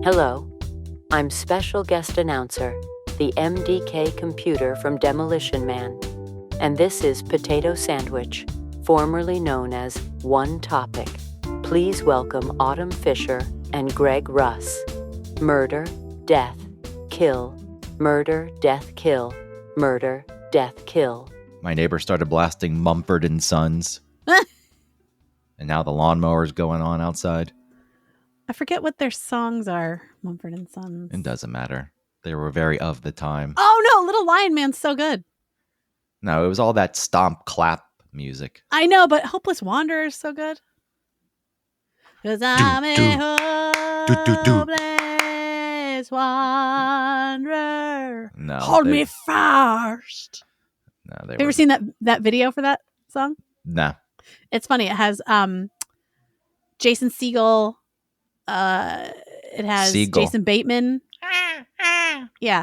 Hello, I'm special guest announcer, the MDK computer from Demolition Man, and this is Potato Sandwich, formerly known as One Topic. Please welcome Autumn Fisher and Greg Russ. Murder, death, kill, murder, death, kill, murder, death, kill. My neighbor started blasting Mumford and Sons. And now the lawnmower's going on outside. I forget what their songs are, Mumford and Sons. It doesn't matter. They were very of the time. Oh no, Little Lion Man's so good. No, it was all that stomp-clap music. I know, but Hopeless Wanderer is so good. 'Cause I'm a hopeless wanderer. No, Hold me fast. No, Have you ever seen that video for that song? No. It's funny. It has Jason Segel. It has Jason Bateman. Yeah.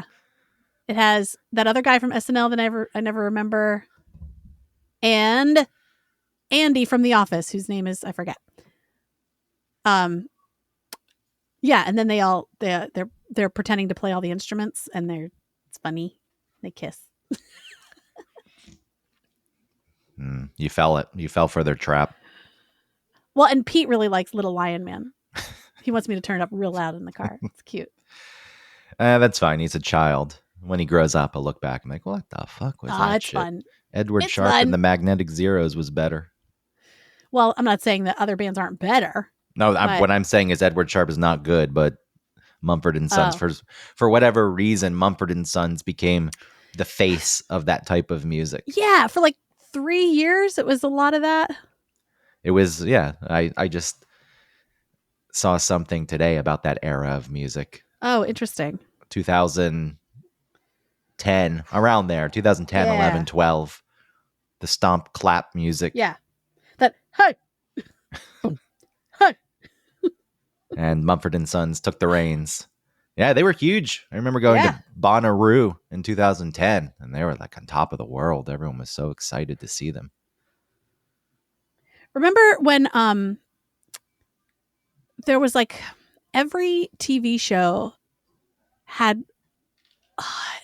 It has that other guy from SNL that I never remember. And Andy from The Office, whose name is I forget. Yeah, and then they're pretending to play all the instruments, and it's funny. They kiss. You fell for their trap. Well, and Pete really likes Little Lion Man. He wants me to turn it up real loud in the car. It's cute. That's fine. He's a child. When he grows up, I'll look back and be like, what the fuck was that it's shit? fun. Edward Sharpe and the Magnetic Zeros was better. Well, I'm not saying that other bands aren't better. No, what I'm saying is Edward Sharpe is not good, but Mumford and Sons, for whatever reason, Mumford and Sons became the face of that type of music. Yeah, for like 3 years, it was a lot of that. It was, yeah. I just saw something today about that era of music. Oh, interesting. 2010, around there, 2010, 11, 12. The stomp-clap music. Yeah. That, hey! Hey! And Mumford and Sons took the reins. Yeah, they were huge. I remember going to Bonnaroo in 2010, and they were like on top of the world. Everyone was so excited to see them. Remember when there was like every TV show had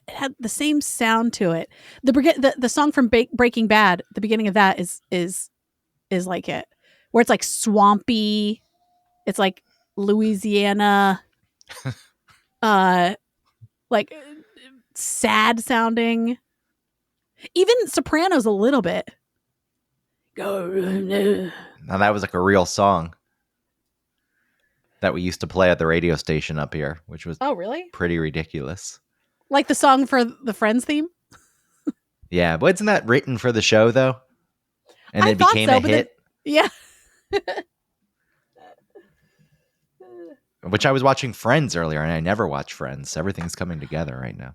it had the same sound to it. The song from Breaking Bad, the beginning of that is like it, where it's like swampy. It's like Louisiana, like sad sounding. Even Sopranos a little bit. Now that was like a real song that we used to play at the radio station up here, which was pretty ridiculous. Like the song for the Friends theme? Yeah, but isn't that written for the show though? And it became a hit. Yeah. Which I was watching Friends earlier, and I never watch Friends. Everything's coming together right now.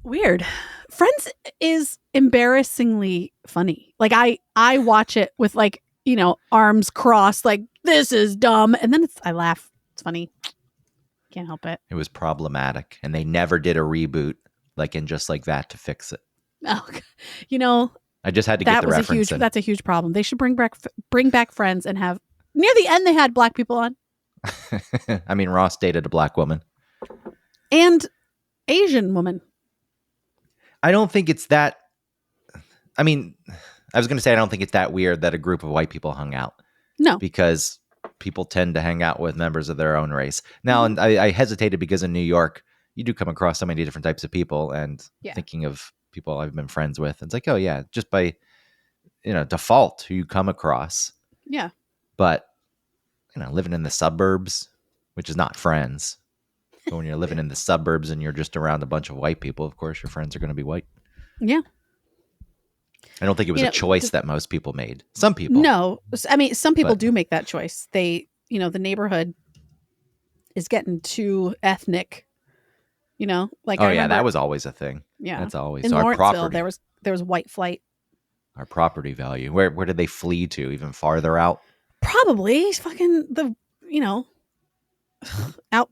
Weird. Friends is embarrassingly funny. Like I watch it with like, arms crossed, like this is dumb. And then I laugh. It's funny. Can't help it. It was problematic. And they never did a reboot just like that to fix it. Oh, I just had to get the reference in. That's a huge problem. They should bring back Friends and have, near the end they had black people on. I mean, Ross dated a black woman. And Asian woman. I don't think it's that. I mean, I was going to say I don't think it's that weird that a group of white people hung out. No. Because people tend to hang out with members of their own race. Now, and I hesitated because in New York, you do come across so many different types of people. And thinking of people I've been friends with, it's like, oh, yeah, just by, default who you come across. Yeah. But, living in the suburbs, which is not friends. But when you're living in the suburbs and you're just around a bunch of white people, of course, your friends are going to be white. Yeah. I don't think it was a choice that most people made. Some people. No. I mean, some people do make that choice. They, the neighborhood is getting too ethnic, like, that was always a thing. Yeah. That's always in our Lawrenceville, property. there was white flight. Our property value. Where did they flee to? Even farther out? Probably fucking out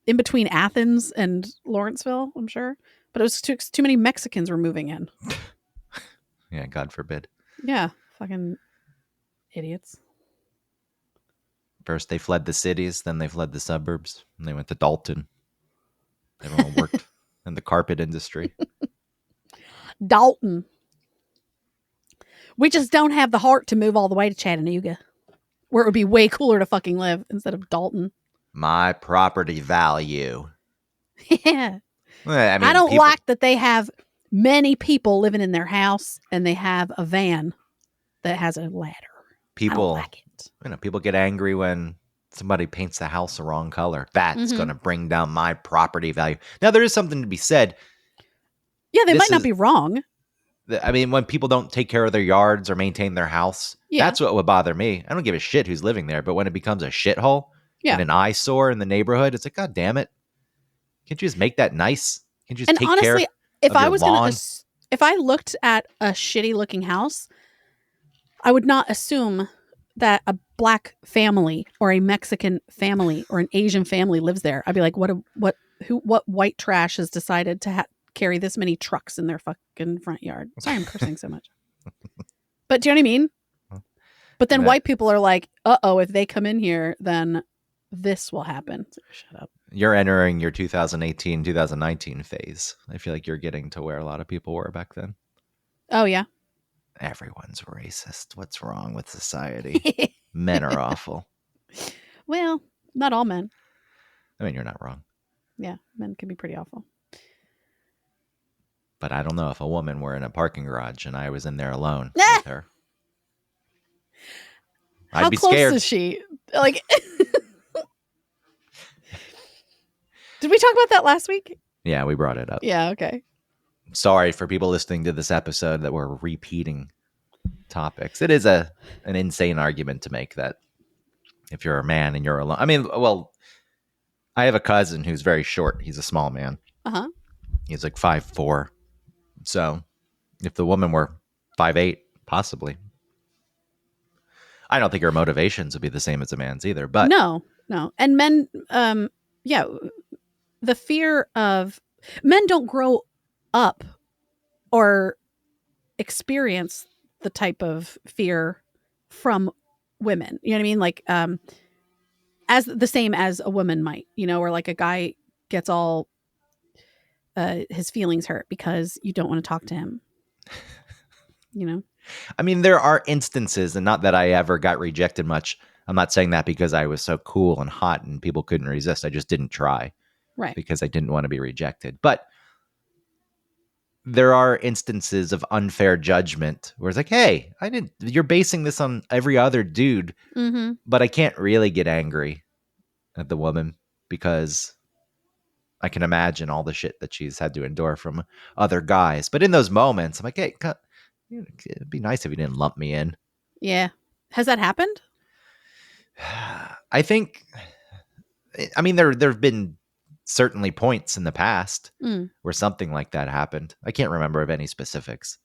in between Athens and Lawrenceville, I'm sure. But it was too many Mexicans were moving in. Yeah, God forbid. Yeah, fucking idiots. First they fled the cities, then they fled the suburbs, and they went to Dalton. Everyone worked in the carpet industry. Dalton. We just don't have the heart to move all the way to Chattanooga, where it would be way cooler to fucking live instead of Dalton. My property value. Yeah. Well, I mean, I don't like that they have many people living in their house and they have a van that has a ladder. I don't like it. People get angry when somebody paints the house the wrong color. That's going to bring down my property value. Now, there is something to be said. Yeah, they might not be wrong. I mean, when people don't take care of their yards or maintain their house, that's what would bother me. I don't give a shit who's living there, but when it becomes a shithole and an eyesore in the neighborhood, it's like, God damn it. Can't you just make that nice? Can't you just take care of your lawn? If I looked at a shitty looking house, I would not assume that a black family or a Mexican family or an Asian family lives there. I'd be like, what white trash has decided to carry this many trucks in their fucking front yard? Sorry, I'm cursing so much. But do you know what I mean? But then white people are like, uh-oh, if they come in here, then this will happen. Shut up. You're entering your 2018, 2019 phase. I feel like you're getting to where a lot of people were back then. Oh, yeah. Everyone's racist. What's wrong with society? Men are awful. Well, not all men. I mean, you're not wrong. Yeah, men can be pretty awful. But I don't know if a woman were in a parking garage and I was in there alone with her. I'd be scared. How close is she? Like, did we talk about that last week? Yeah, we brought it up. Yeah, okay. Sorry for people listening to this episode that we're repeating topics. It is an insane argument to make that if you're a man and you're alone. I mean, well, I have a cousin who's very short. He's a small man. Uh-huh. He's like 5'4". So if the woman were 5'8", possibly. I don't think her motivations would be the same as a man's either. But no. And men, the fear of men don't grow up or experience the type of fear from women. You know what I mean? Like, as the same as a woman might, or like a guy gets all his feelings hurt because you don't want to talk to him. I mean, there are instances, and not that I ever got rejected much. I'm not saying that because I was so cool and hot and people couldn't resist. I just didn't try. Right. Because I didn't want to be rejected. But there are instances of unfair judgment where it's like, hey, you're basing this on every other dude, but I can't really get angry at the woman because I can imagine all the shit that she's had to endure from other guys. But in those moments, I'm like, hey, it'd be nice if you didn't lump me in. Yeah. Has that happened? I think, I mean, there have been certainly points in the past where something like that happened. I can't remember of any specifics.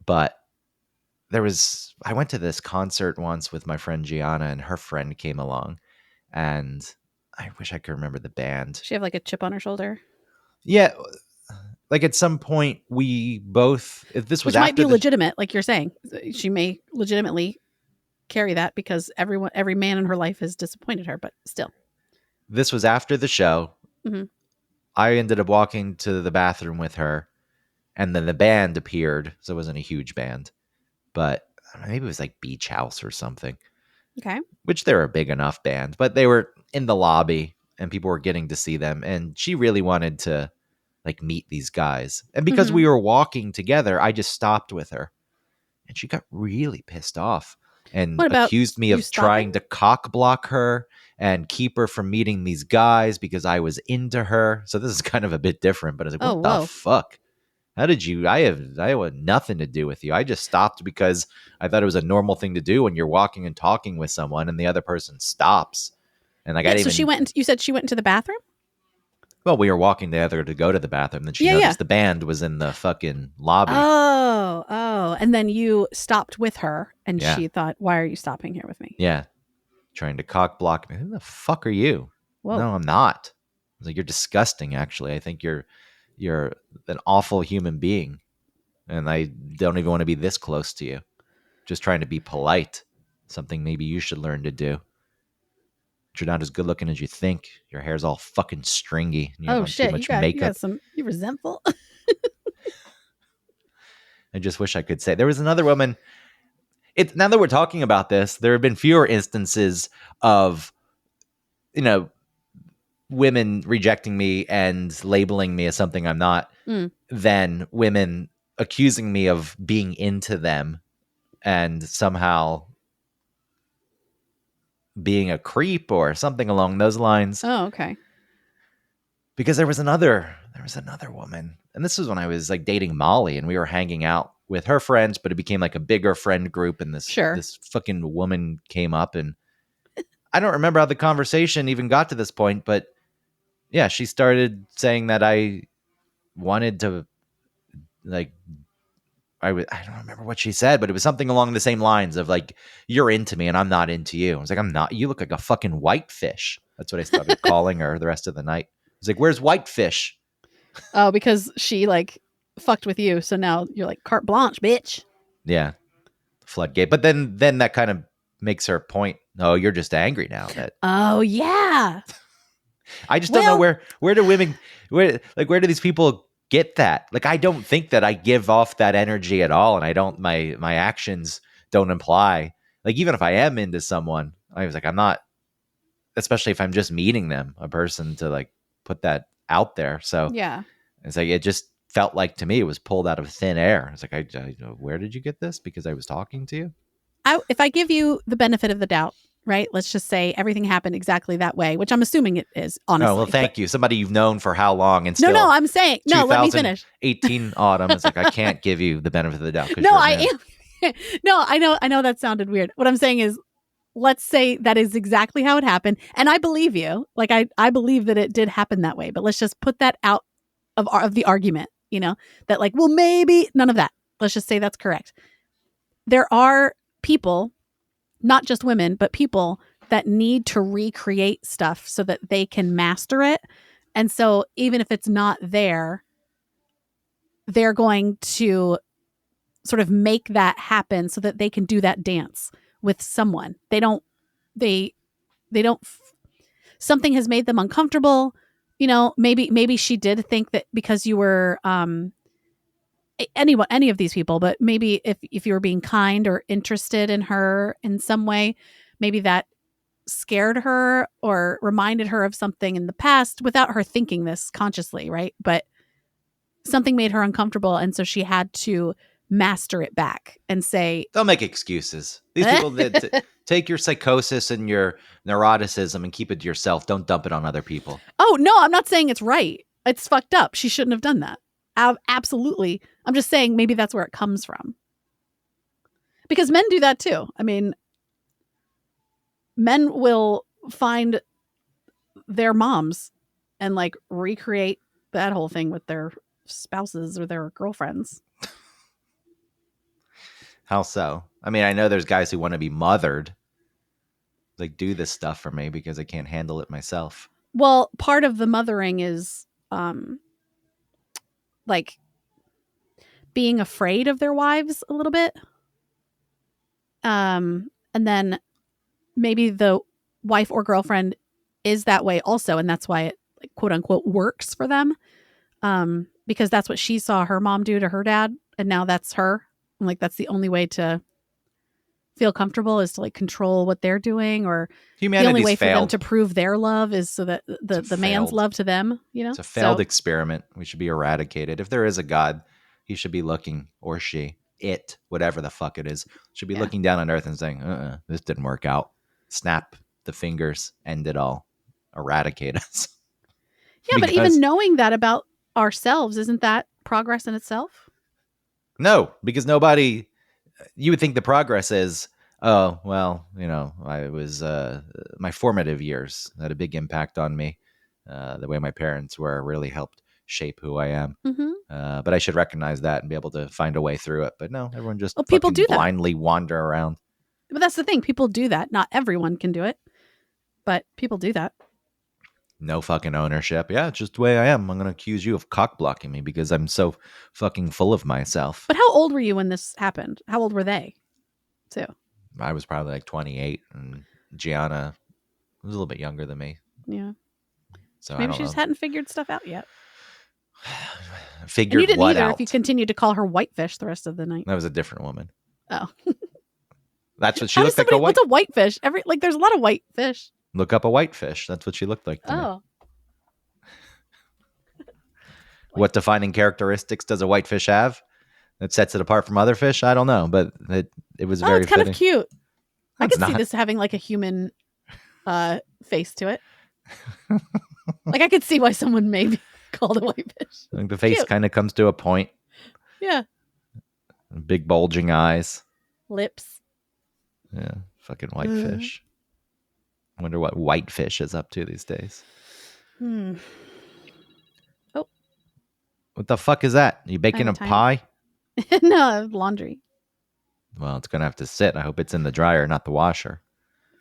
But I went to this concert once with my friend Gianna, and her friend came along, and I wish I could remember the band. She have like a chip on her shoulder? Yeah. Like at some point we both, if this was which might be legitimate, like you're saying, she may legitimately carry that because every man in her life has disappointed her, but still. This was after the show. Mm-hmm. I ended up walking to the bathroom with her, and then the band appeared. So it wasn't a huge band, but maybe it was like Beach House or something. Okay. Which they're a big enough band, but they were in the lobby and people were getting to see them. And she really wanted to like meet these guys. And because we were walking together, I just stopped with her, and she got really pissed off and accused me of trying to cock block her and keep her from meeting these guys because I was into her. So this is kind of a bit different, but I was like, what the fuck? How did you, I had nothing to do with you. I just stopped because I thought it was a normal thing to do when you're walking and talking with someone and the other person stops. And like, so you said she went into the bathroom? Well, we were walking together to go to the bathroom. Then she noticed the band was in the fucking lobby. Oh. And then you stopped with her, and she thought, why are you stopping here with me? Yeah. Trying to cock block me. Who the fuck are you? Whoa. No, I'm not. I was like, you're disgusting, actually. I think you're an awful human being. And I don't even want to be this close to you. Just trying to be polite. Something maybe you should learn to do. You're not as good looking as you think. Your hair's all fucking stringy. And you have on shit! too much makeup. You resentful. I just wish I could say. There was another woman. Now that we're talking about this, there have been fewer instances of, women rejecting me and labeling me as something I'm not than women accusing me of being into them and somehow being a creep or something along those lines. Oh, okay. Because there was another woman, and this was when I was like dating Molly, and we were hanging out with her friends, but it became like a bigger friend group, and this fucking woman came up, and I don't remember how the conversation even got to this point, but yeah, she started saying that I wanted to, like, I don't remember what she said, but it was something along the same lines of like, you're into me and I'm not into you. I was like, I'm not. You look like a fucking whitefish. That's what I started calling her the rest of the night. I was like, where's whitefish? Oh, because she like fucked with you. So now you're like carte blanche, bitch. Yeah. Floodgate. But then that kind of makes her point. Oh, you're just angry now. Oh, yeah. I just don't know where do women, where do these people get that? Like, I don't think that I give off that energy at all. And I don't, my actions don't imply, like, even if I am into someone, I was like, I'm not, especially if I'm just meeting them, a person to like put that out there. So yeah, it's like, it just felt like to me, it was pulled out of thin air. It's like, I where did you get this? Because I was talking to you. If I give you the benefit of the doubt, right? Let's just say everything happened exactly that way, which I'm assuming it is, honestly. Oh, well, thank you. Somebody you've known for how long? And still no, I'm saying, no, let me finish. 18 autumn. It's like, I can't give you the benefit of the doubt. No, I am. No, I know that sounded weird. What I'm saying is, let's say that is exactly how it happened. And I believe you. Like, I believe that it did happen that way. But let's just put that out of the argument, that like, well, maybe none of that. Let's just say that's correct. There are people, not just women, but people that need to recreate stuff so that they can master it. And so even if it's not there, they're going to sort of make that happen so that they can do that dance with someone. Something has made them uncomfortable. Maybe she did think that because you were, any of these people, but maybe if you were being kind or interested in her in some way, maybe that scared her or reminded her of something in the past without her thinking this consciously, right? But something made her uncomfortable, and so she had to master it back and say, don't make excuses. These people that take your psychosis and your neuroticism and keep it to yourself. Don't dump it on other people. Oh, no, I'm not saying it's right. It's fucked up. She shouldn't have done that. Absolutely. I'm just saying maybe that's where it comes from. Because men do that too. I mean, men will find their moms and like recreate that whole thing with their spouses or their girlfriends. How so? I mean, I know there's guys who want to be mothered. Like, do this stuff for me because I can't handle it myself. Well, part of the mothering is like being afraid of their wives a little bit. And then maybe the wife or girlfriend is that way also. And that's why it, like, quote unquote, works for them. Because that's what she saw her mom do to her dad. And now that's her. And like, that's the only way to feel comfortable is to like control what they're doing, or the only way for them to prove their love is so that the man's love to them, It's a failed experiment. We should be eradicated. If there is a God, he should be looking, or she, it, whatever the fuck it is, should be looking down on earth and saying, this didn't work out. Snap the fingers, end it all. Eradicate us. Yeah, but even knowing that about ourselves, isn't that progress in itself? No, because nobody, you would think the progress is, oh, well, I was, my formative years had a big impact on me. The way my parents were really helped shape who I am. Mm-hmm. But I should recognize that and be able to find a way through it. But no, everyone just people do blindly wander around. But that's the thing. People do that. Not everyone can do it, but people do that. No fucking ownership. Yeah, it's just the way I am. I'm going to accuse you of cock blocking me because I'm so fucking full of myself. But how old were you when this happened? How old were they too? I was probably like 28, and Gianna was a little bit younger than me. Yeah. So maybe I she don't just know. hadn't figured stuff out yet. Figured and you didn't what either out? if you continued to call her whitefish the rest of the night. That was a different woman. Oh. That's what she looked like. What's a whitefish? There's a lot of whitefish. Look up a whitefish. That's what she looked like to me. What defining characteristics does a whitefish have that sets it apart from other fish? I don't know, but it was very it's kind fitting. of cute. That's I could see this having like a human face to it. Like I could see why someone may be called a whitefish. Like the face kind of comes to a point. Yeah. Big bulging eyes. Lips. Yeah. Fucking whitefish. Wonder what whitefish is up to these days. Oh. What the fuck is that? Are you baking a pie? No, laundry. Well, it's going to have to sit. I hope it's in the dryer, not the washer.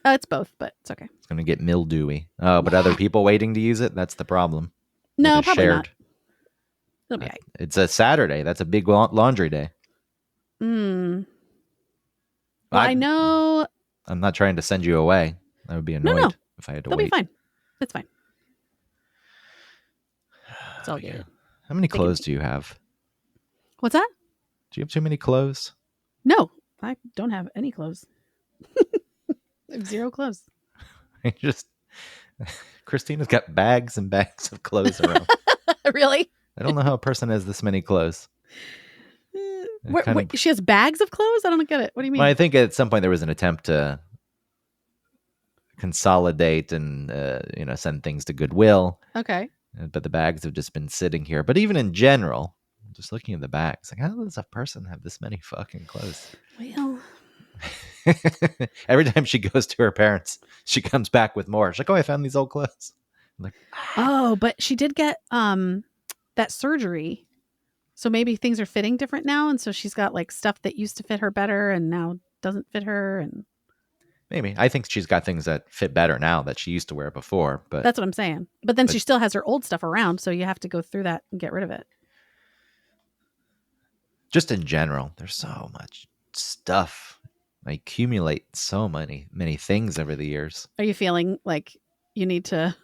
It's both, but it's okay. It's going to get mildewy. Oh, but other people waiting to use it? That's the problem. No, probably not. It'll be right. It's a Saturday. That's a big laundry day. Well, I know. I'm not trying to send you away. I would be annoyed if I had to wait. They'll be fine. It's fine. It's all good. How many clothes do you have? What's that? Do you have too many clothes? No, I don't have any clothes. I have 0 clothes. Christina's got bags and bags of clothes around. Really? I don't know how a person has this many clothes. She has bags of clothes? I don't get it. What do you mean? Well, I think at some point there was an attempt to consolidate and send things to Goodwill. Okay. But the bags have just been sitting here. But even in general, just looking at the bags, like, how does a person have this many fucking clothes? Well, every time she goes to her parents, she comes back with more. She's like, "Oh, I found these old clothes." I'm like, oh, but she did get that surgery, so maybe things are fitting different now, and so she's got like stuff that used to fit her better and now doesn't fit her, and maybe I think she's got things that fit better now that she used to wear before. But that's what I'm saying. But then she still has her old stuff around, so you have to go through that and get rid of it. Just in general, there's so much stuff. I accumulate so many things over the years. Are you feeling like you need to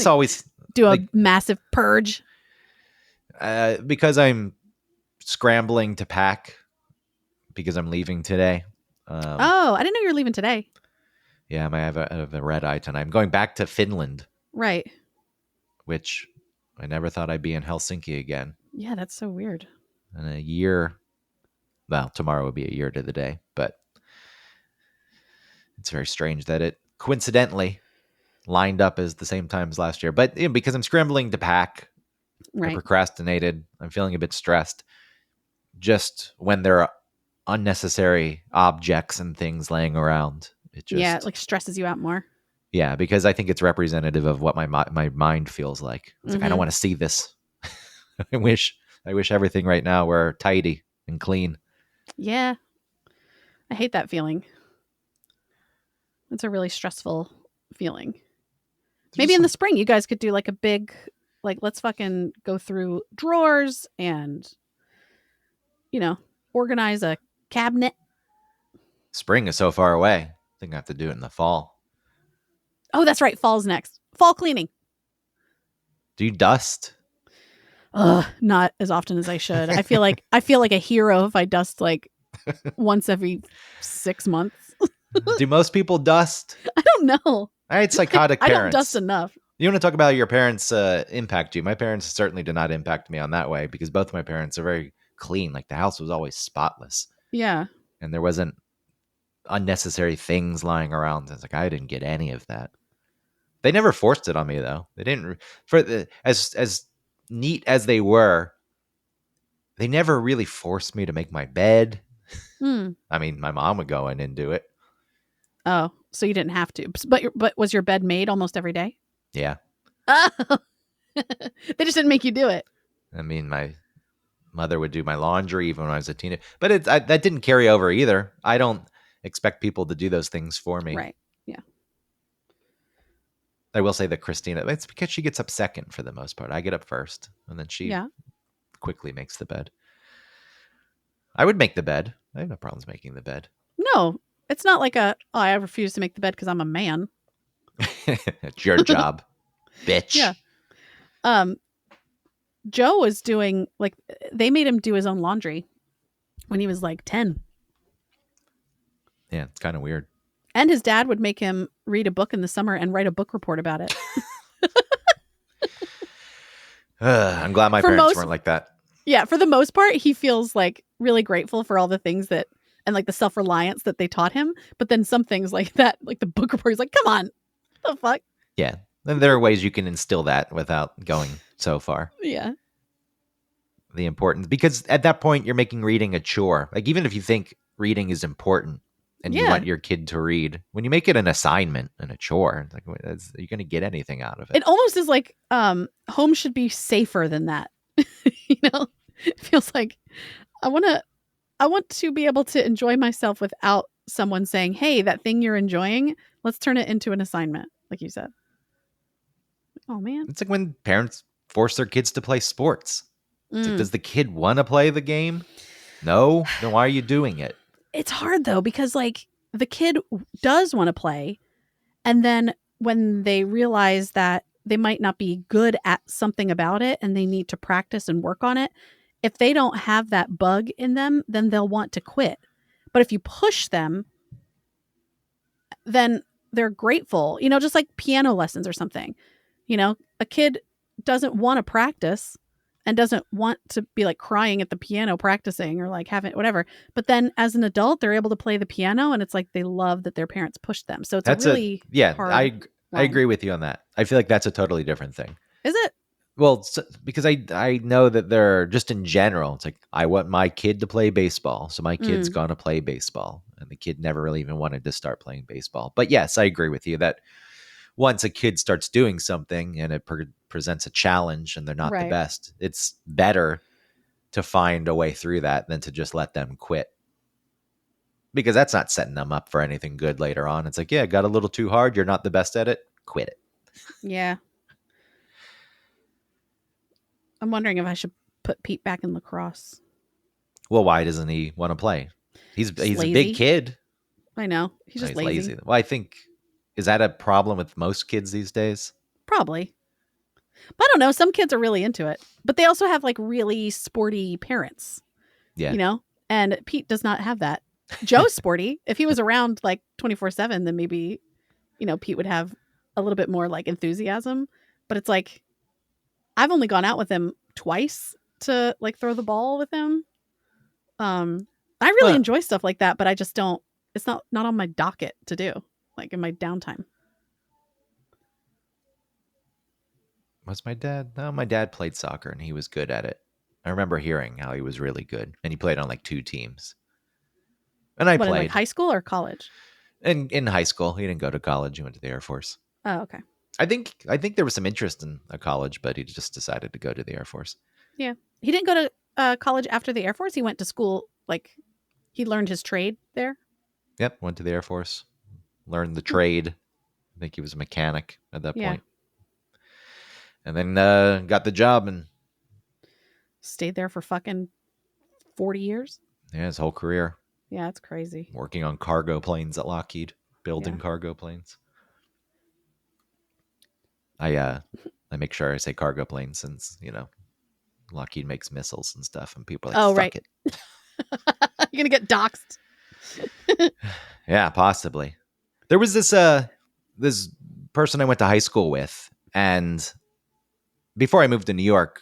always do a massive purge? Because I'm scrambling to pack because I'm leaving today. I didn't know you were leaving today. Yeah, I have a red eye tonight. I'm going back to Finland. Right. Which I never thought I'd be in Helsinki again. Yeah, that's so weird. In a year. Well, tomorrow will be a year to the day, but it's very strange that it coincidentally lined up as the same time as last year. But because I'm scrambling to pack, I procrastinated. I'm feeling a bit stressed. Just when there are unnecessary objects and things laying around, it like stresses you out more. Yeah, because I think it's representative of what my mind feels like. It's like, I don't want to see this. I wish everything right now were tidy and clean. Yeah. I hate that feeling. It's a really stressful feeling. Maybe in the spring you guys could do like a big, like, let's fucking go through drawers and, organize a cabinet. Spring is so far away. I think I have to do it in the fall. Oh, that's right. Fall's next. Fall cleaning. Do you dust? Not as often as I should. I feel like a hero if I dust like once every 6 months. Do most people dust? I don't know. I had psychotic parents. I don't dust enough. You want to talk about your parents impact you? My parents certainly did not impact me on that way because both of my parents are very clean. Like the house was always spotless. Yeah. And there wasn't unnecessary things lying around. It's like I didn't get any of that. They never forced it on me though. They didn't as neat as they were. They never really forced me to make my bed. I mean, my mom would go in and do it. Oh, so you didn't have to. But was your bed made almost every day? Yeah. Oh. They just didn't make you do it. I mean, my mother would do my laundry even when I was a teenager. But that didn't carry over either. I don't expect people to do those things for me. Right. Yeah. I will say that Christina, it's because she gets up second for the most part. I get up first, and then she quickly makes the bed. I would make the bed. I have no problems making the bed. No, It's not like I refuse to make the bed because I'm a man. It's your job, bitch. Yeah. Joe was doing, like, they made him do his own laundry when he was like 10. Yeah, it's kind of weird. And his dad would make him read a book in the summer and write a book report about it. I'm glad my parents weren't like that. Yeah, for the most part, he feels like really grateful for all the things that, and like the self-reliance that they taught him. But then some things like that, like the book report, he's like, come on, what the fuck? Yeah. And there are ways you can instill that without going so far. Yeah. The importance, because at that point you're making reading a chore. Like, even if you think reading is important and you want your kid to read, when you make it an assignment and a chore, it's like, are you going to get anything out of it? It almost is like home should be safer than that. You know, it feels like I want to be able to enjoy myself without someone saying, hey, that thing you're enjoying, let's turn it into an assignment, like you said. Oh man, it's like when parents force their kids to play sports. It's like, does the kid want to play the game? No? Then why are you doing it? It's hard though, because like the kid does want to play, and then when they realize that they might not be good at something about it and they need to practice and work on it, if they don't have that bug in them, then they'll want to quit. But if you push them, then they're grateful, you know, just like piano lessons or something. You know, a kid doesn't want to practice and doesn't want to be like crying at the piano practicing or like having whatever. But then as an adult, they're able to play the piano, and it's like they love that their parents pushed them. So it's hard I agree with you on that. I feel like that's a totally different thing. Is it? Well, because I know that they're just in general, it's like, I want my kid to play baseball, so my kid's going to play baseball. And the kid never really even wanted to start playing baseball. But yes, I agree with you that once a kid starts doing something and it presents a challenge and they're not the best, it's better to find a way through that than to just let them quit. Because that's not setting them up for anything good later on. It's like, yeah, got a little too hard. You're not the best at it. Quit it. Yeah. I'm wondering if I should put Pete back in lacrosse. Well, why doesn't he want to play? He's lazy. A big kid. I know. He's just lazy. Well, I think, is that a problem with most kids these days? Probably. But I don't know. Some kids are really into it. But they also have like really sporty parents. Yeah. You know? And Pete does not have that. Joe's sporty. If he was around like 24/7, then maybe, you know, Pete would have a little bit more like enthusiasm. But it's like, I've only gone out with him twice to like throw the ball with him. I really enjoy stuff like that, but I just don't, it's not on my docket to do, like in my downtime. Was my dad? No, my dad played soccer and he was good at it. I remember hearing how he was really good, and he played on like 2 teams. And I played. In like high school or college? In high school. He didn't go to college. He went to the Air Force. Oh, okay. I think there was some interest in a college, but he just decided to go to the Air Force. Yeah. He didn't go to college after the Air Force. He went to school, like he learned his trade there. Yep. Went to the Air Force, learned the trade. I think he was a mechanic at that point. And then got the job and stayed there for fucking 40 years. Yeah, his whole career. Yeah, it's crazy. Working on cargo planes at Lockheed, building cargo planes. I make sure I say cargo planes since, you know, Lockheed makes missiles and stuff, and people are like, fuck it. You're gonna get doxxed. Yeah, possibly. There was this this person I went to high school with, and before I moved to New York,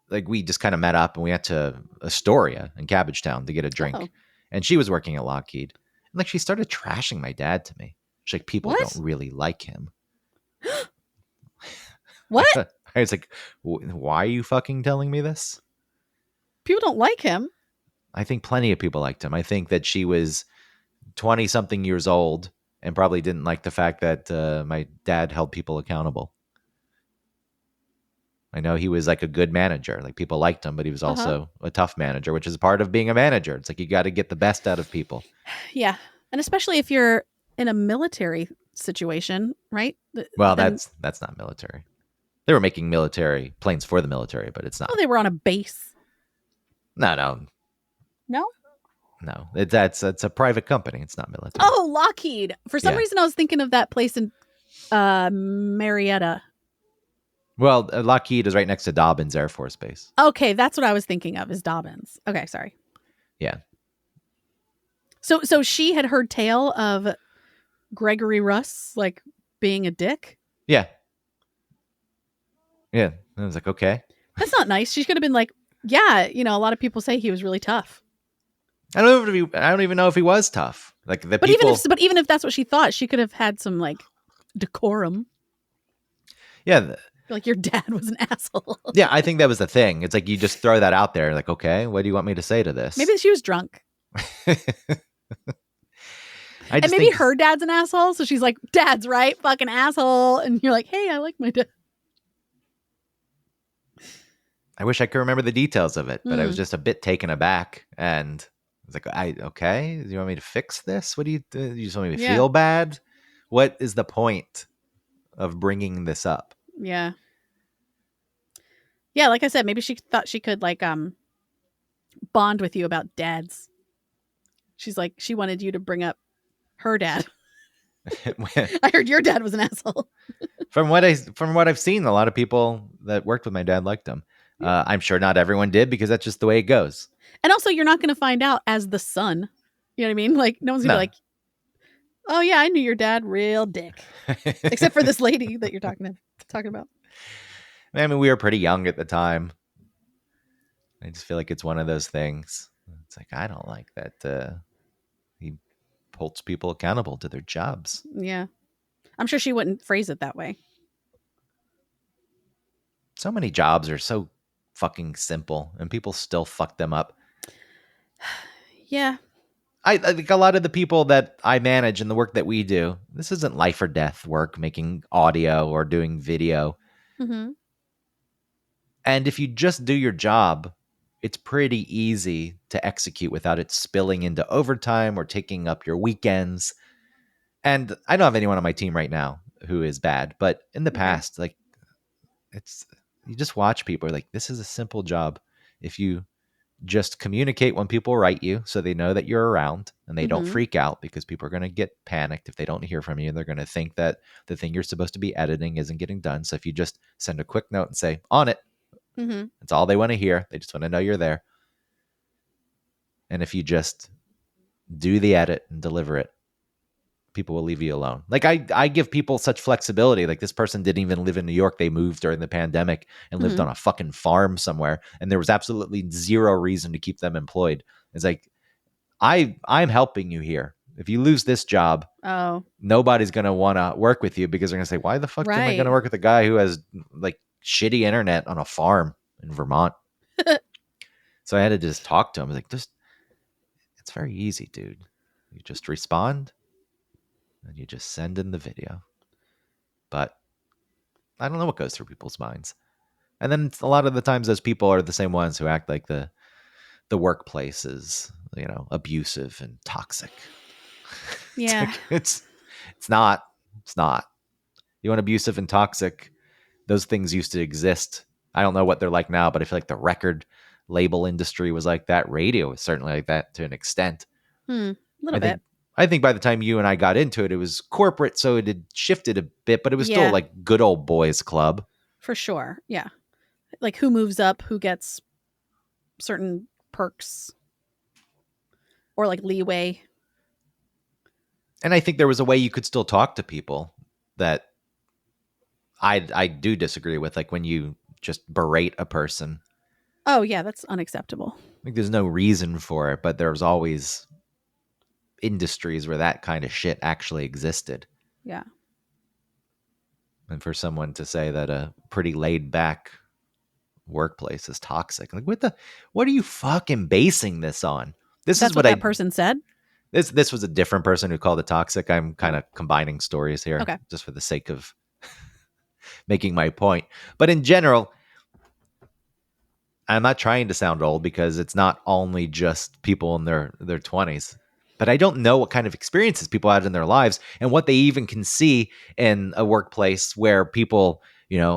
like we just kind of met up and we went to Astoria in Cabbagetown to get a drink. Oh. And she was working at Lockheed. And like she started trashing my dad to me. She's like, people don't really like him. What? I was like, why are you fucking telling me this? People don't like him. I think plenty of people liked him. I think that she was 20-something years old and probably didn't like the fact that my dad held people accountable. I know he was like a good manager. Like people liked him, but he was also a tough manager, which is part of being a manager. It's like you got to get the best out of people. Yeah. And especially if you're in a military situation, right? Well, that's not military. They were making military planes for the military, but it's not. Oh, they were on a base. No. No? No, it's a private company. It's not military. Oh, Lockheed. For some reason, I was thinking of that place in Marietta. Well, Lockheed is right next to Dobbins Air Force Base. Okay, that's what I was thinking of, is Dobbins. Okay, sorry. Yeah. So she had heard tale of Gregory Russ, like, being a dick? Yeah. Yeah. I was like, okay. That's not nice. She could have been like, yeah, a lot of people say he was really tough. I don't even know if he was tough. Like even if that's what she thought, she could have had some like decorum. Yeah. Like, your dad was an asshole. Yeah, I think that was the thing. It's like you just throw that out there, like, okay, what do you want me to say to this? Maybe she was drunk. And maybe her dad's an asshole, so she's like, dad's right, fucking asshole. And you're like, hey, I like my dad. I wish I could remember the details of it, but I was just a bit taken aback. And I was like, okay, do you want me to fix this? What do you just want me to feel bad? What is the point of bringing this up? Yeah. Yeah, like I said, maybe she thought she could like bond with you about dads. She's like, she wanted you to bring up her dad. I heard your dad was an asshole. From what I've seen, a lot of people that worked with my dad liked him. I'm sure not everyone did, because that's just the way it goes. And also, you're not going to find out as the son. You know what I mean? Like, no one's going to be like, oh yeah, I knew your dad, real dick. Except for this lady that you're talking about. I mean, we were pretty young at the time. I just feel like it's one of those things. It's like, I don't like that he holds people accountable to their jobs. Yeah. I'm sure she wouldn't phrase it that way. So many jobs are so fucking simple, and people still fuck them up. Yeah. I think a lot of the people that I manage and the work that we do, this isn't life or death work, making audio or doing video. Mm-hmm. And if you just do your job, it's pretty easy to execute without it spilling into overtime or taking up your weekends. And I don't have anyone on my team right now who is bad, but in the past, like, you just watch people like, this is a simple job. If you just communicate when people write you so they know that you're around and they don't freak out, because people are going to get panicked if they don't hear from you. They're going to think that the thing you're supposed to be editing isn't getting done. So if you just send a quick note and say, on it, that's all they want to hear. They just want to know you're there. And if you just do the edit and deliver it, people will leave you alone. Like, I give people such flexibility. Like, this person didn't even live in New York. They moved during the pandemic and lived on a fucking farm somewhere. And there was absolutely zero reason to keep them employed. It's like, I'm helping you here. If you lose this job, nobody's going to want to work with you, because they're going to say, why the fuck am I going to work with a guy who has like shitty internet on a farm in Vermont? So I had to just talk to him. I was like, it's very easy, dude. You just respond and you just send in the video. But I don't know what goes through people's minds. And then a lot of the times those people are the same ones who act like the workplace is, abusive and toxic. Yeah. It's not. You want abusive and toxic, those things used to exist. I don't know what they're like now, but I feel like the record label industry was like that. Radio was certainly like that to an extent. A little bit. I think by the time you and I got into it, it was corporate, so it had shifted a bit, but it was still like good old boys club. For sure. Yeah. Like, who moves up, who gets certain perks or like leeway. And I think there was a way you could still talk to people that I do disagree with, like when you just berate a person. Oh, yeah, that's unacceptable. Like, there's no reason for it, but there's always industries where that kind of shit actually existed. Yeah. And for someone to say that a pretty laid back workplace is toxic, like, what are you fucking basing this on? That's what that person said. This was a different person who called it toxic. I'm kind of combining stories here, just for the sake of making my point. But in general, I'm not trying to sound old, because it's not only just people in their 20s. But I don't know what kind of experiences people had in their lives and what they even can see in a workplace where people,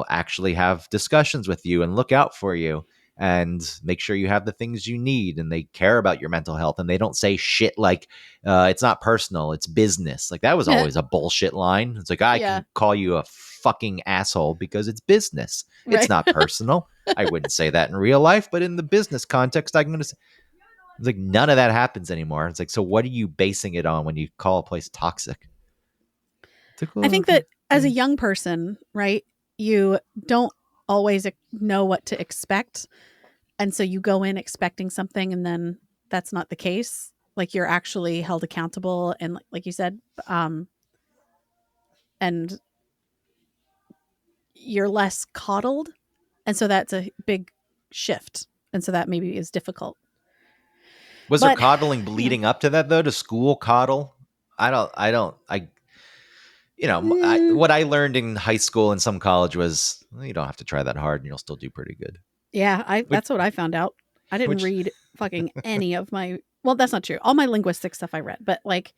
actually have discussions with you and look out for you. and make sure you have the things you need, and they care about your mental health, and they don't say shit like it's not personal, it's business. Like that was always a bullshit line. It's like I can call you a fucking asshole because it's business. It's not personal. I wouldn't say that in real life, but in the business context, I'm going to say. It's like none of that happens anymore. It's like, so what are you basing it on when you call a place toxic? Like, well, I think that as a young person, right, you don't always know what to expect. And so you go in expecting something, and then that's not the case. Like you're actually held accountable. And like you said, and you're less coddled. And so that's a big shift. And so that maybe is difficult. Was there coddling leading up to that though? To school coddle? What I learned in high school and some college was you don't have to try that hard and you'll still do pretty good. Yeah, that's what I found out. I didn't read fucking any of my. Well, that's not true. All my linguistic stuff I read, but like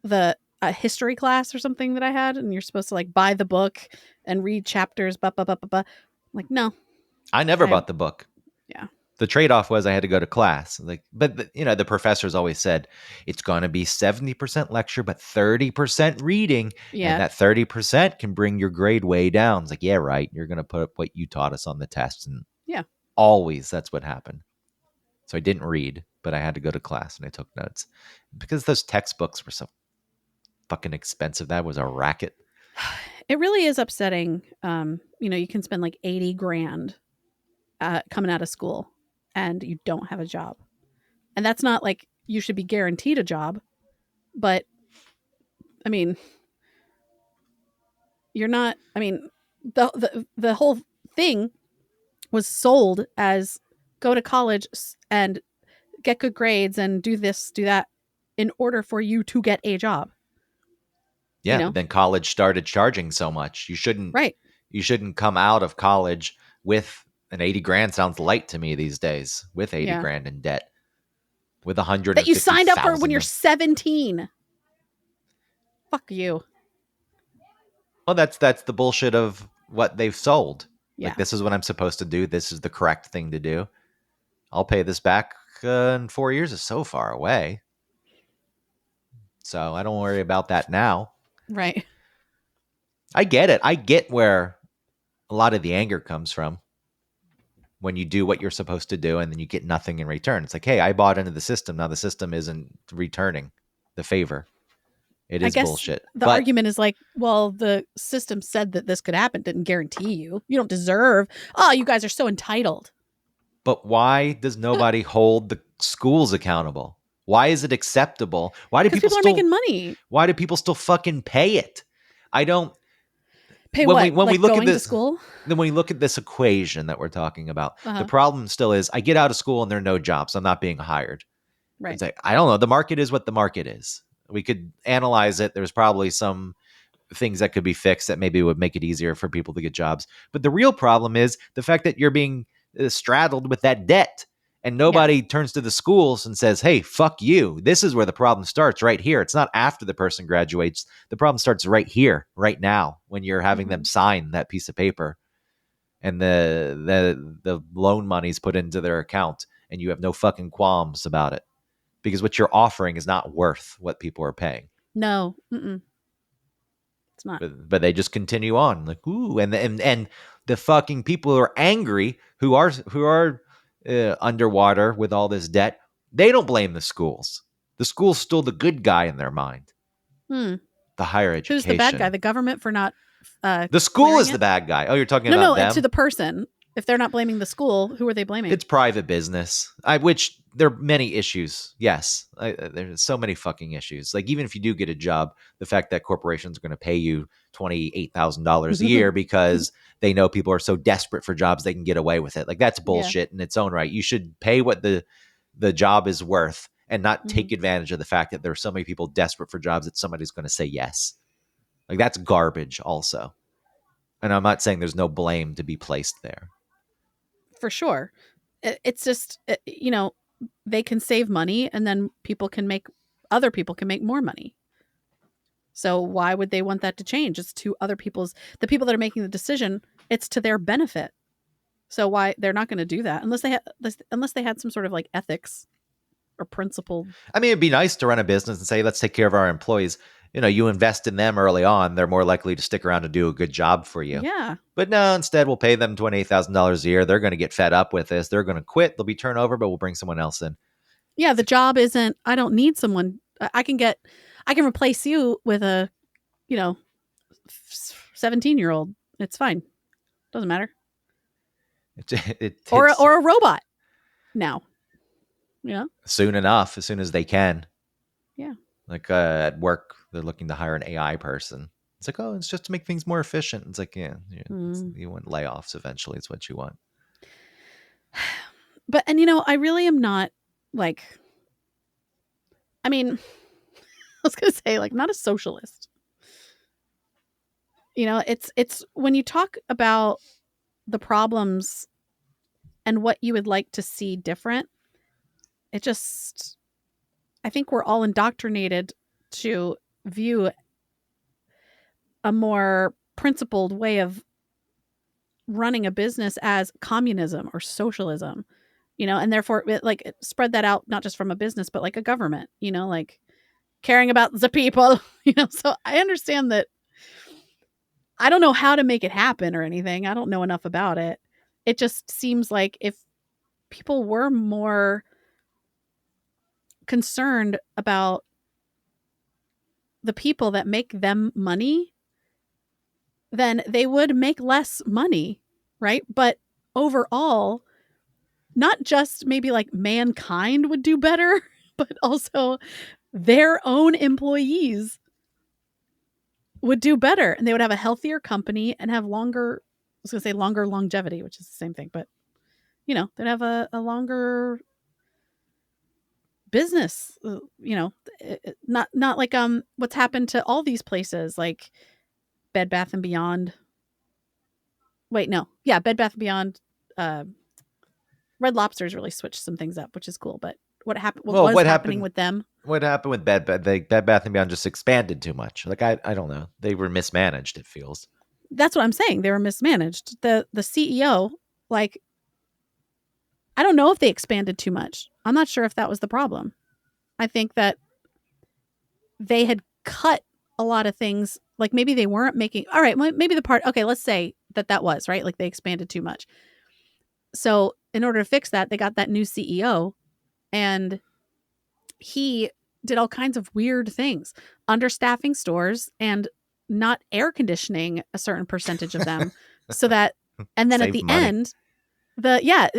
the history class or something that I had, and you're supposed to like buy the book and read chapters. Like no, I never bought the book. Yeah. The trade-off was I had to go to class. But the professors always said it's going to be 70% lecture, but 30% reading. Yeah. And that 30% can bring your grade way down. It's like, yeah, right. You're going to put up what you taught us on the test. And always that's what happened. So I didn't read, but I had to go to class and I took notes because those textbooks were so fucking expensive. That was a racket. It really is upsetting. You can spend like $80,000 coming out of school and you don't have a job. And that's not like you should be guaranteed a job, but I mean, you're not, I mean, the whole thing was sold as go to college and get good grades and do this, do that in order for you to get a job. Yeah. But then college started charging so much. You shouldn't come out of college with an 80 grand sounds light to me these days with 80 grand in debt with 100 that you signed up for when you're 17. Fuck you. Well, that's the bullshit of what they've sold. Yeah. Like, this is what I'm supposed to do. This is the correct thing to do. I'll pay this back in 4 years. Is so far away. So I don't worry about that now. Right. I get it. I get where a lot of the anger comes from when you do what you're supposed to do and then you get nothing in return. It's like, hey, I bought into the system. Now the system isn't returning the favor. It is bullshit. The argument is like, well, the system said that this could happen. Didn't guarantee you. You don't deserve. Oh, you guys are so entitled. But why does nobody hold the schools accountable? Why is it acceptable? Why do people are making money? Why do people still fucking pay it? I don't pay when we look at this to school. Then when we look at this equation that we're talking about, the problem still is I get out of school and there are no jobs. I'm not being hired. Right. It's like, I don't know. The market is what the market is. We could analyze it. There's probably some things that could be fixed that maybe would make it easier for people to get jobs. But the real problem is the fact that you're being straddled with that debt. And nobody turns to the schools and says, hey, fuck you. This is where the problem starts, right here. It's not after the person graduates. The problem starts right here, right now, when you're having them sign that piece of paper and the loan money's put into their account and you have no fucking qualms about it because what you're offering is not worth what people are paying. No. Mm-mm. It's not. But they just continue on like, ooh, and the fucking people who are angry, who are underwater with all this debt, they don't blame the schools. The school's still the good guy in their mind. The higher education. Who's the bad guy? The government for not the school is the bad guy. Oh, you're talking about them? No, to the person. If they're not blaming the school, who are they blaming? It's private business. Which there are many issues. Yes. There's so many fucking issues. Like, even if you do get a job, the fact that corporations are going to pay you $28,000 a year because they know people are so desperate for jobs they can get away with it. Like, that's bullshit in its own right. You should pay what the job is worth and not take advantage of the fact that there are so many people desperate for jobs that somebody's going to say yes. Like, that's garbage also. And I'm not saying there's no blame to be placed there. For sure. It's just, they can save money and then other people can make more money. So why would they want that to change? It's to the people that are making the decision, it's to their benefit. So why they're not going to do that unless they had some sort of like ethics or principle. I mean, it'd be nice to run a business and say, let's take care of our employees. You invest in them early on, they're more likely to stick around and do a good job for you. Yeah. But no, instead we'll pay them $28,000 a year. They're going to get fed up with this. They're going to quit. There'll be turnover, but we'll bring someone else in. Yeah, the job isn't, I don't need someone. I can replace you with a, 17-year-old. It's fine. Doesn't matter. Or a robot now. Soon enough, as soon as they can. Yeah. Like at work, they're looking to hire an AI person. It's like, oh, it's just to make things more efficient. It's like, you want layoffs eventually. It's what you want. But, I really am not like, I mean, I was going to say like not a socialist. It's when you talk about the problems and what you would like to see different, I think we're all indoctrinated to view a more principled way of running a business as communism or socialism, and therefore it spread that out, not just from a business, but like a government, like caring about the people, so I understand that. I don't know how to make it happen or anything. I don't know enough about it. It just seems like if people were more concerned about the people that make them money, then they would make less money, right? But overall, not just maybe like mankind would do better, but also their own employees would do better, and they would have a healthier company and have longer longevity, which is the same thing, but they'd have a longer business, not like what's happened to all these places like Bed Bath and Beyond. Wait, no. Yeah, Bed Bath and Beyond. Red Lobster's really switched some things up, which is cool, but what happened happening with them? What happened with Bed Bath and Beyond just expanded too much. Like I don't know. They were mismanaged, it feels. That's what I'm saying. They were mismanaged. The CEO, like, I don't know if they expanded too much. I'm not sure if that was the problem. I think that they had cut a lot of things. Like maybe they weren't making, all right, maybe let's say that was, right? Like they expanded too much. So in order to fix that, they got that new CEO, and he did all kinds of weird things, understaffing stores and not air conditioning a certain percentage of them so that, and then at the money. end,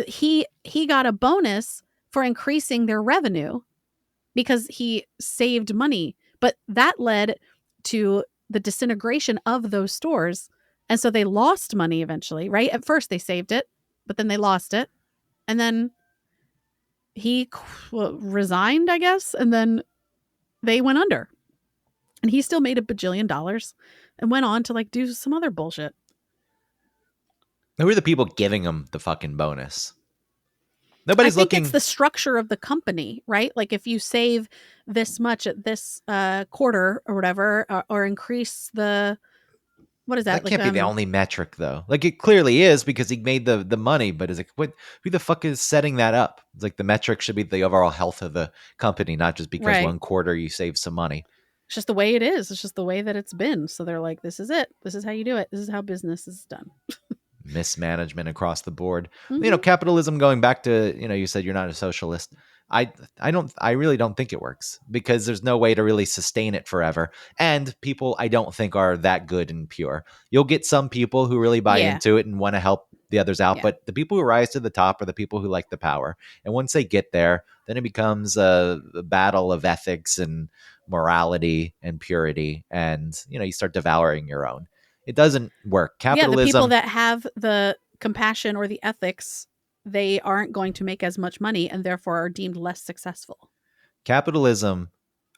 he got a bonus for increasing their revenue because he saved money, but that led to the disintegration of those stores. And so they lost money eventually, right? At first they saved it, but then they lost it. And then he resigned, I guess. And then they went under, and he still made $1 bajillion and went on to like do some other bullshit. Who are the people giving him the fucking bonus? Nobody's looking. It's the structure of the company, right? Like if you save this much at this quarter or whatever, or increase the, what is that? That can't be the only metric though. Like it clearly is because he made the money, but is like, who the fuck is setting that up? It's like the metric should be the overall health of the company, not just because one quarter you save some money. It's just the way it is. It's just the way that it's been. So they're like, this is it. This is how you do it. This is how business is done. Mismanagement across the board. Mm-hmm. Capitalism, going back to, you said you're not a socialist. I really don't think it works because there's no way to really sustain it forever. And people I don't think are that good and pure. You'll get some people who really buy into it and want to help the others out. Yeah. But the people who rise to the top are the people who like the power. And once they get there, then it becomes a battle of ethics and morality and purity. And, you start devouring your own. It doesn't work. Capitalism. Yeah, the people that have the compassion or the ethics, they aren't going to make as much money and therefore are deemed less successful. Capitalism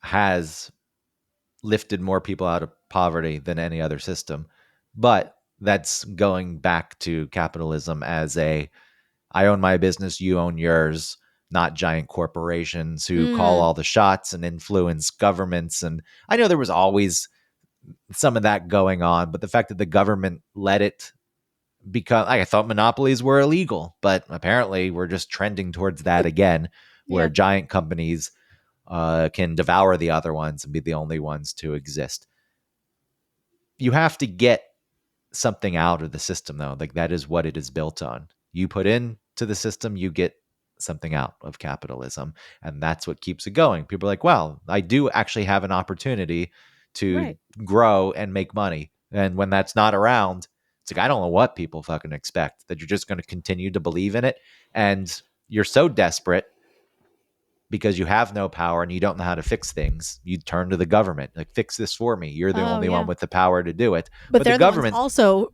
has lifted more people out of poverty than any other system. But that's going back to capitalism as I own my business, you own yours, not giant corporations who call all the shots and influence governments. And I know there was always some of that going on, but the fact that the government let it become, I thought monopolies were illegal, but apparently we're just trending towards that again, where giant companies can devour the other ones and be the only ones to exist. You have to get something out of the system, though. Like, that is what it is built on. You put into the system, you get something out of capitalism, and that's what keeps it going. People are like, well, I do actually have an opportunity to grow and make money. And when that's not around, it's like, I don't know what people fucking expect, that you're just going to continue to believe in it. And you're so desperate because you have no power and you don't know how to fix things. You turn to the government, like, fix this for me. You're the only one with the power to do it. But they're the government also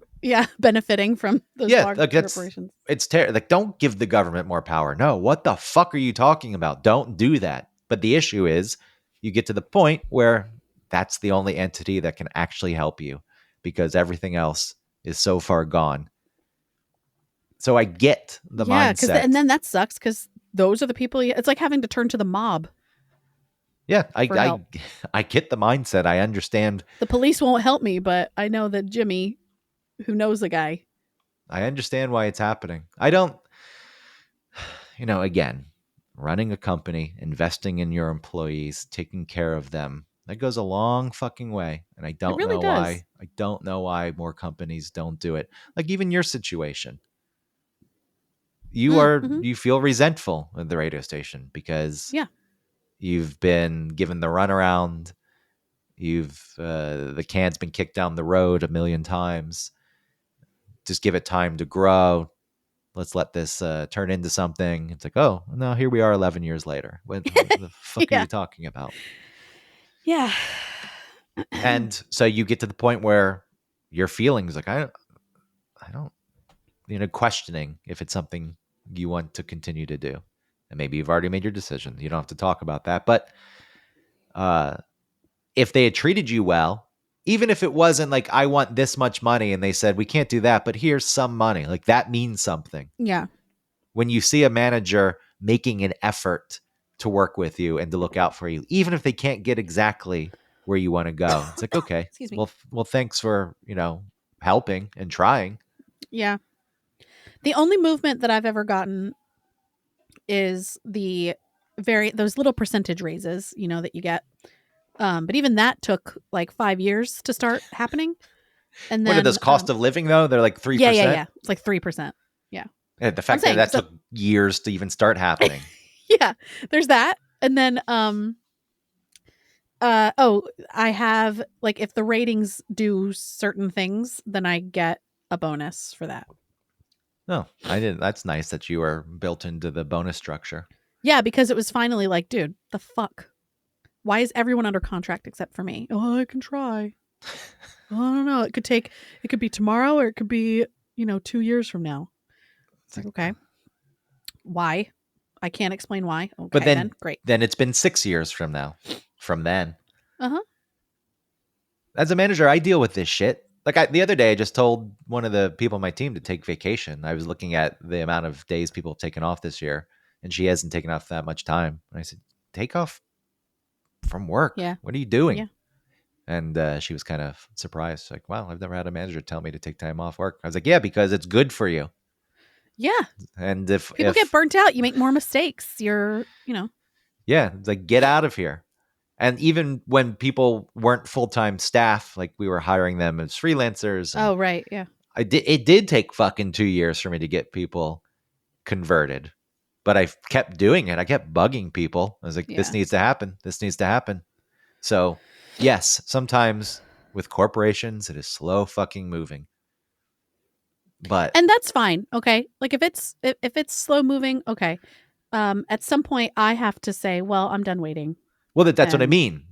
benefiting from those large corporations. It's terrible. Like, don't give the government more power. No, what the fuck are you talking about? Don't do that. But the issue is, you get to the point where that's the only entity that can actually help you, because everything else is so far gone. So I get the mindset. And then that sucks, because those are the people. It's like having to turn to the mob. Yeah, I get the mindset. I understand. The police won't help me, but I know that Jimmy, who knows the guy. I understand why it's happening. I don't, again, running a company, investing in your employees, taking care of them, that goes a long fucking way. And I don't know why. I don't know why more companies don't do it. Like, even your situation. You feel resentful at the radio station because you've been given the runaround. The can's been kicked down the road 1 million times. Just give it time to grow. Let's let this turn into something. It's like, oh, no, here we are 11 years later. What the fuck are you talking about? Yeah. And so you get to the point where your feelings, like, I don't, questioning if it's something you want to continue to do. And maybe you've already made your decision. You don't have to talk about that. But if they had treated you well, even if it wasn't like, I want this much money, and they said, we can't do that, but here's some money, like, that means something. Yeah. When you see a manager making an effort to work with you and to look out for you, even if they can't get exactly where you want to go, it's like, okay, excuse me. Well, thanks for, helping and trying. Yeah. The only movement that I've ever gotten is those little percentage raises, that you get. But even that took like 5 years to start happening. And then, what are those cost of living though? They're like 3%. Yeah. It's like 3%. Yeah. And the fact that took years to even start happening. Yeah, there's that. And then, I have, like, if the ratings do certain things, then I get a bonus for that. No, I didn't. That's nice that you are built into the bonus structure. Yeah, because it was finally like, dude, the fuck? Why is everyone under contract except for me? Oh, I can try. I don't know. It could be tomorrow, or it could be, 2 years from now. It's like, okay. Why? I can't explain why. Okay, but then great. Then it's been 6 years from now. From then. Uh-huh. As a manager, I deal with this shit. Like, the other day, I just told one of the people on my team to take vacation. I was looking at the amount of days people have taken off this year, and she hasn't taken off that much time. And I said, take off from work. Yeah. What are you doing? Yeah. And she was kind of surprised. Like, wow, I've never had a manager tell me to take time off work. I was like, yeah, because it's good for you. Yeah. And if people get burnt out, you make more mistakes. You're, Yeah. It's like, get out of here. And even when people weren't full-time staff, like, we were hiring them as freelancers. Oh, right. Yeah. It did take fucking 2 years for me to get people converted, but I kept doing it. I kept bugging people. I was like, this needs to happen. This needs to happen. So yes, sometimes with corporations, it is slow fucking moving. And that's fine. Okay. Like, if it's slow moving, okay. At some point I have to say, well, I'm done waiting. Well, that's what I mean.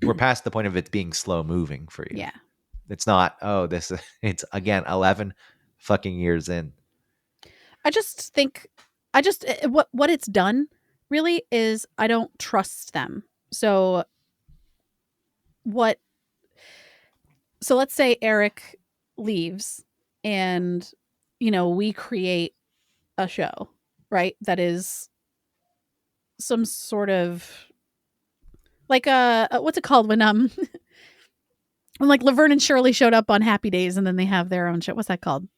We're past the point of it being slow moving for you. Yeah. It's not, it's again, 11 fucking years in. I just think, what it's done really is, I don't trust them. So let's say Eric leaves, and, we create a show, right? That is some sort of, like, what's it called when when like Laverne and Shirley showed up on Happy Days, and then they have their own show. What's that called?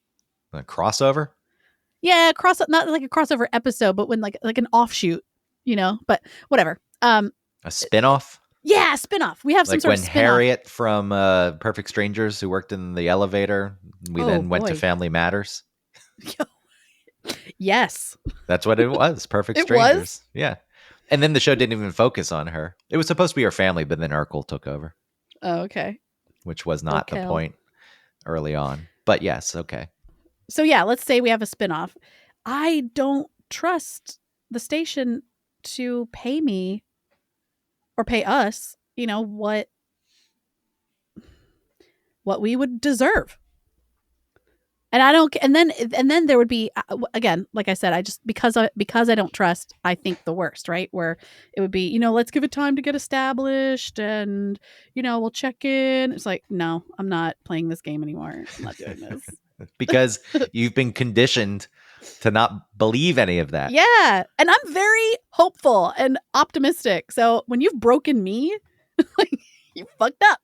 A crossover? Yeah, not like a crossover episode, but when like an offshoot, but whatever. A spinoff? Yeah, spinoff. We have some like sort when of spinoff. Harriet from Perfect Strangers, who worked in the elevator, we then went to Family Matters. Yes. That's what it was. Perfect Strangers. Yeah. And then the show didn't even focus on her. It was supposed to be her family, but then Urkel took over. Oh, okay. Which was not the point early on. But yes, okay. So yeah, let's say we have a spinoff. I don't trust the station to pay me or pay us, what we would deserve. And I don't, and then there would be, again, like I said, I just, because I don't trust, I think the worst, right? Where it would be, let's give it time to get established and, we'll check in. It's like, no, I'm not playing this game anymore. I'm not doing this. Because you've been conditioned to not believe any of that. Yeah. And I'm very hopeful and optimistic. So when you've broken me, like, you fucked up.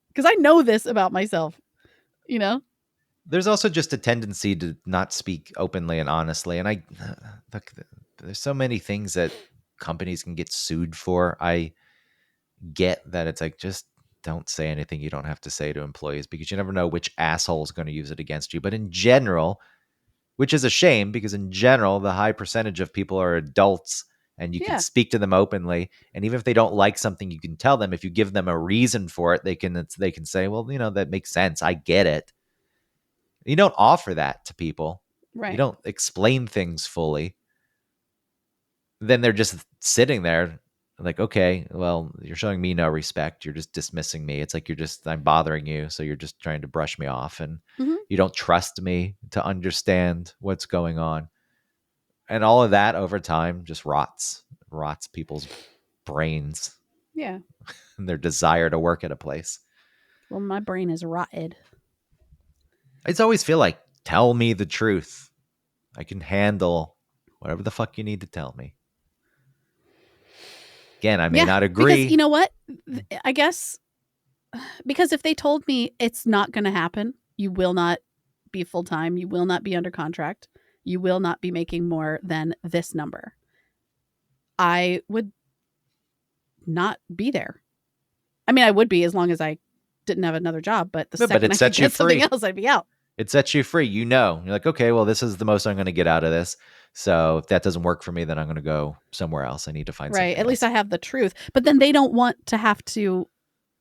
Because I know this about myself, There's also just a tendency to not speak openly and honestly. And look, there's so many things that companies can get sued for. I get that it's like, just don't say anything you don't have to say to employees, because you never know which asshole is going to use it against you. But in general, which is a shame, because in general, the high percentage of people are adults and you can speak to them openly. And even if they don't like something, you can tell them. If you give them a reason for it, they can say, well, that makes sense. I get it. You don't offer that to people. Right. You don't explain things fully. Then they're just sitting there like, okay, well, you're showing me no respect. You're just dismissing me. It's like I'm bothering you. So you're just trying to brush me off, and you don't trust me to understand what's going on. And all of that over time just rots people's brains. Yeah. And their desire to work at a place. Well, my brain is rotted. I just always feel like, tell me the truth. I can handle whatever the fuck you need to tell me. Again, I may not agree. Because you know what? I guess because if they told me it's not going to happen, you will not be full-time, you will not be under contract, you will not be making more than this number, I would not be there. I mean, I would be as long as I didn't have another job, but the second I could get something else, I'd be out. It sets you free. You're like, okay, well, this is the most I'm going to get out of this. So if that doesn't work for me, then I'm going to go somewhere else. I need to find something else. At least I have the truth. But then they don't want to have to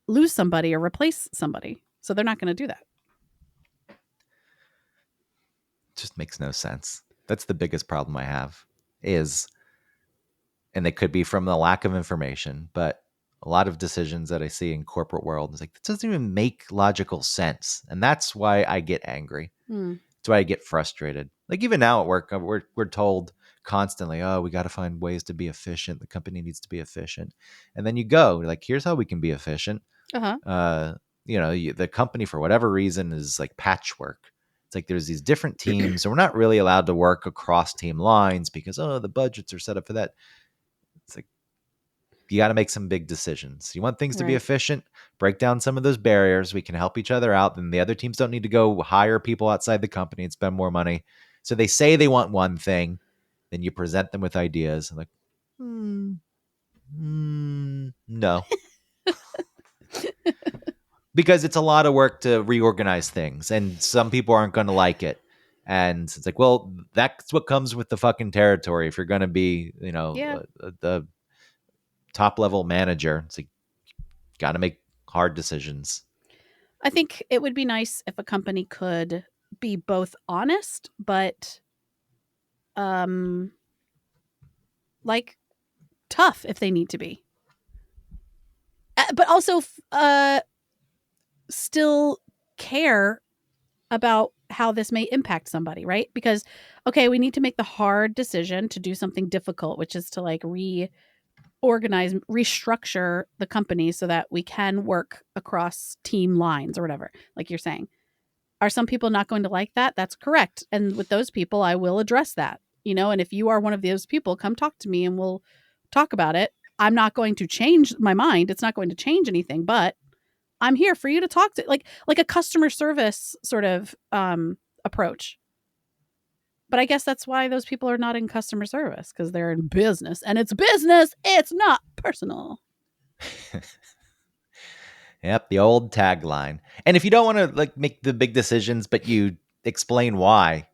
lose somebody or replace somebody. So they're not going to do that. Just makes no sense. That's the biggest problem I have and it could be from the lack of information, but a lot of decisions that I see in corporate world is like, this doesn't even make logical sense. And that's why I get angry. That's why I get frustrated. Like even now at work, we're told constantly, oh, we got to find ways to be efficient. The company needs to be efficient. And then you go like, here's how we can be efficient. The company for whatever reason is like patchwork. It's like there's these different teams and we're not really allowed to work across team lines because, the budgets are set up for that. It's like, you got to make some big decisions. You want things to be efficient, break down some of those barriers. We can help each other out. Then the other teams don't need to go hire people outside the company and spend more money. So they say they want one thing. Then you present them with ideas. I'm like, no. Because it's a lot of work to reorganize things. And some people aren't going to like it. And it's like, well, that's what comes with the fucking territory. If you're going to be, the top level manager, it's like, got to make hard decisions. I think it would be nice if a company could be both honest, but like tough if they need to be, but also still care about how this may impact somebody, right? Because, okay, we need to make the hard decision to do something difficult, which is to like reorganize, restructure the company so that we can work across team lines or whatever, like you're saying. Are some people not going to like that? That's correct. And with those people, I will address that, and if you are one of those people, come talk to me and we'll talk about it. I'm not going to change my mind. It's not going to change anything, but I'm here for you to talk to, like a customer service sort of approach. But I guess that's why those people are not in customer service, because they're in business, and it's business. It's not personal. Yep, the old tagline. And if you don't want to like make the big decisions, but you explain why,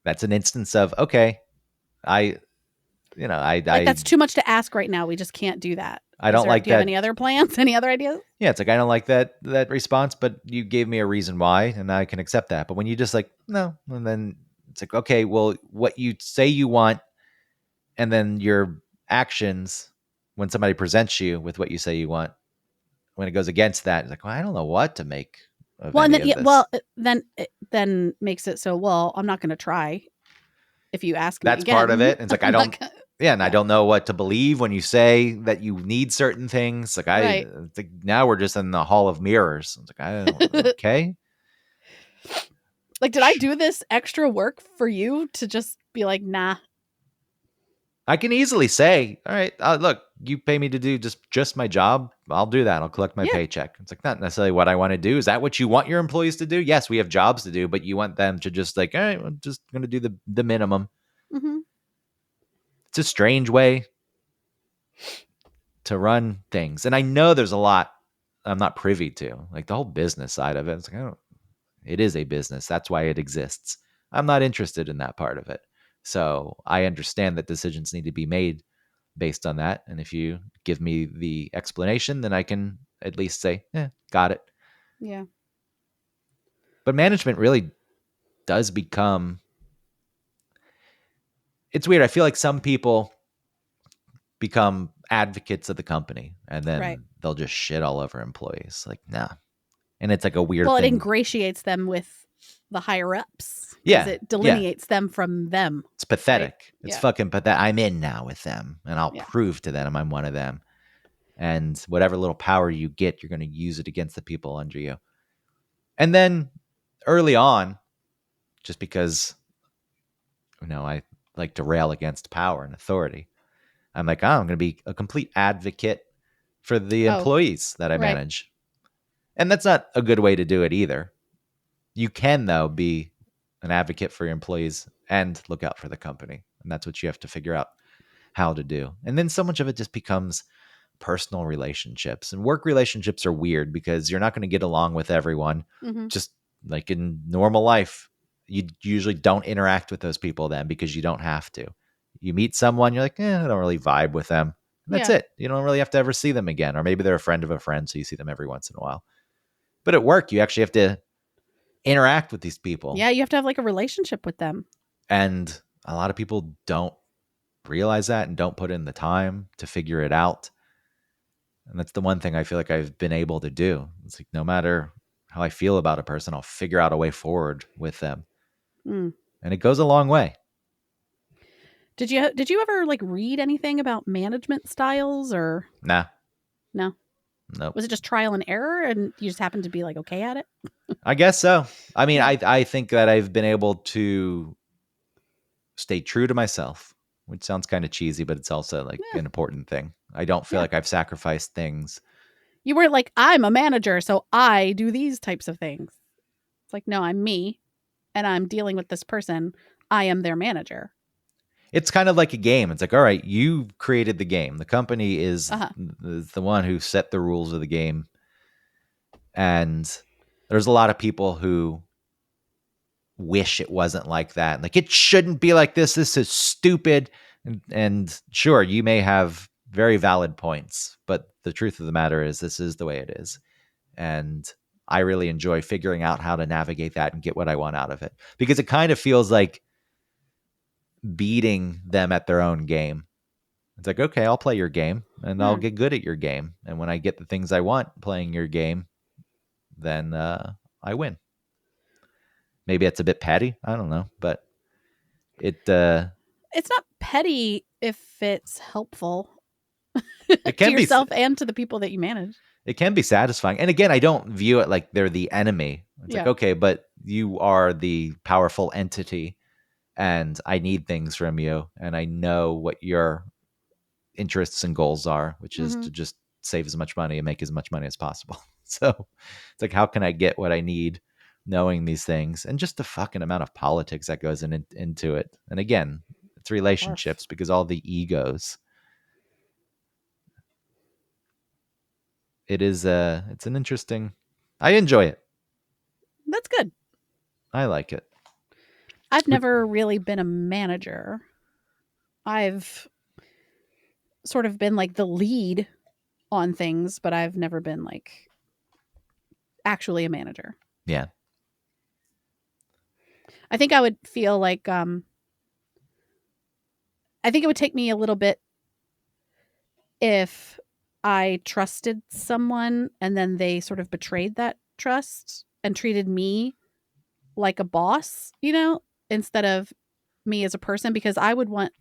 that's an instance of, okay, like that's too much to ask right now. We just can't do that. I don't like that. Do you have any other plans? Any other ideas? Yeah, it's like, I don't like that response, but you gave me a reason why, and I can accept that. But when you just like, no, and then it's like, okay, well, what you say you want, and then your actions, when somebody presents you with what you say you want, when it goes against that, it's like, well, I don't know what to make of any of this. Well, then makes it so, well, I'm not going to try if you ask me That's again. part of it. It's like, I don't, I don't know what to believe when you say that you need certain things. Like, it's like, now we're just in the hall of mirrors. It's like, I don't, okay. Like, did I do this extra work for you to just be like, nah? I can easily say, all right, look, you pay me to do just my job. I'll do that. I'll collect my paycheck. It's like, not necessarily what I want to do. Is that what you want your employees to do? Yes, we have jobs to do, but you want them to just like, all right, I'm just going to do the minimum. Mm-hmm. It's a strange way to run things. And I know there's a lot I'm not privy to, like the whole business side of it. It's like, it is a business. That's why it exists. I'm not interested in that part of it. So I understand that decisions need to be made based on that. And if you give me the explanation, then I can at least say, got it. Yeah. But management really does become, it's weird. I feel like some people become advocates of the company and then they'll just shit all over employees. Like, nah. And it's like a weird thing. Well, it ingratiates them with the higher ups. Yeah. It delineates them from them. It's pathetic. Right? It's fucking pathetic. I'm in now with them and I'll prove to them I'm one of them. And whatever little power you get, you're going to use it against the people under you. And then early on, just because, I like to rail against power and authority, I'm like, I'm going to be a complete advocate for the employees that I manage. And that's not a good way to do it either. You can, though, be an advocate for your employees and look out for the company. And that's what you have to figure out how to do. And then so much of it just becomes personal relationships. And work relationships are weird because you're not going to get along with everyone. Mm-hmm. Just like in normal life, you usually don't interact with those people then because you don't have to. You meet someone, you're like, I don't really vibe with them. And that's it. You don't really have to ever see them again. Or maybe they're a friend of a friend, so you see them every once in a while. But at work, you actually have to interact with these people. Yeah, you have to have like a relationship with them. And a lot of people don't realize that and don't put in the time to figure it out. And that's the one thing I feel like I've been able to do. It's like, no matter how I feel about a person, I'll figure out a way forward with them. And it goes a long way. Did you ever like read anything about management styles or? Nah. No. Nope. Was it just trial and error and you just happened to be like okay at it? I guess so. I mean, I think that I've been able to stay true to myself, which sounds kind of cheesy, but it's also like an important thing. I don't feel like I've sacrificed things. You weren't like, I'm a manager, so I do these types of things. It's like, no, I'm me and I'm dealing with this person. I am their manager. It's kind of like a game. It's like, all right, you created the game. The company is the one who set the rules of the game. And there's a lot of people who wish it wasn't like that. Like, it shouldn't be like this. This is stupid. And sure, you may have very valid points, but the truth of the matter is this is the way it is. And I really enjoy figuring out how to navigate that and get what I want out of it. Because it kind of feels like beating them at their own game. It's like, okay, I'll play your game and I'll get good at your game. And when I get the things I want playing your game, then I win. Maybe it's a bit petty. I don't know, but it's not petty if it's helpful it can to yourself and to the people that you manage. It can be satisfying. And again, I don't view it like they're the enemy. It's like, okay, but you are the powerful entity and I need things from you. And I know what your interests and goals are, which is to just save as much money and make as much money as possible. So it's like, how can I get what I need knowing these things, and just the fucking amount of politics that goes into it. And again, it's relationships because all the egos. It's an interesting. I enjoy it. That's good. I like it. I've never really been a manager. I've sort of been like the lead on things, but I've never been like actually a manager. Yeah. I think I would feel like I think it would take me a little bit if I trusted someone and then they sort of betrayed that trust and treated me like a boss, instead of me as a person, because I would want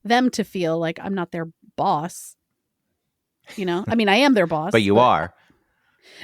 them to feel like I'm not their boss. I mean, I am their boss. But you are.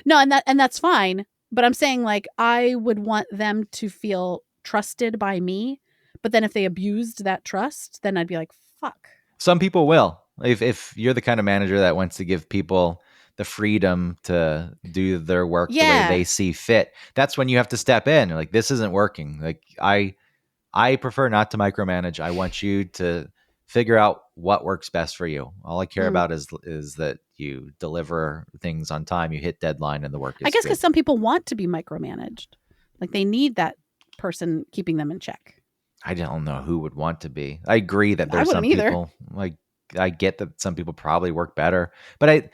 No, and that's fine. But I'm saying like I would want them to feel trusted by me. But then if they abused that trust, then I'd be like, fuck. Some people will. If you're the kind of manager that wants to give people the freedom to do their work the way they see fit, that's when you have to step in. You're like, this isn't working. Like I prefer not to micromanage. I want you to figure out what works best for you. All I care about is that you deliver things on time, you hit deadline, and the work is I guess good. Because some people want to be micromanaged. Like they need that person keeping them in check. I don't know who would want to be. I agree that there's some people, like, I get that some people probably work better, but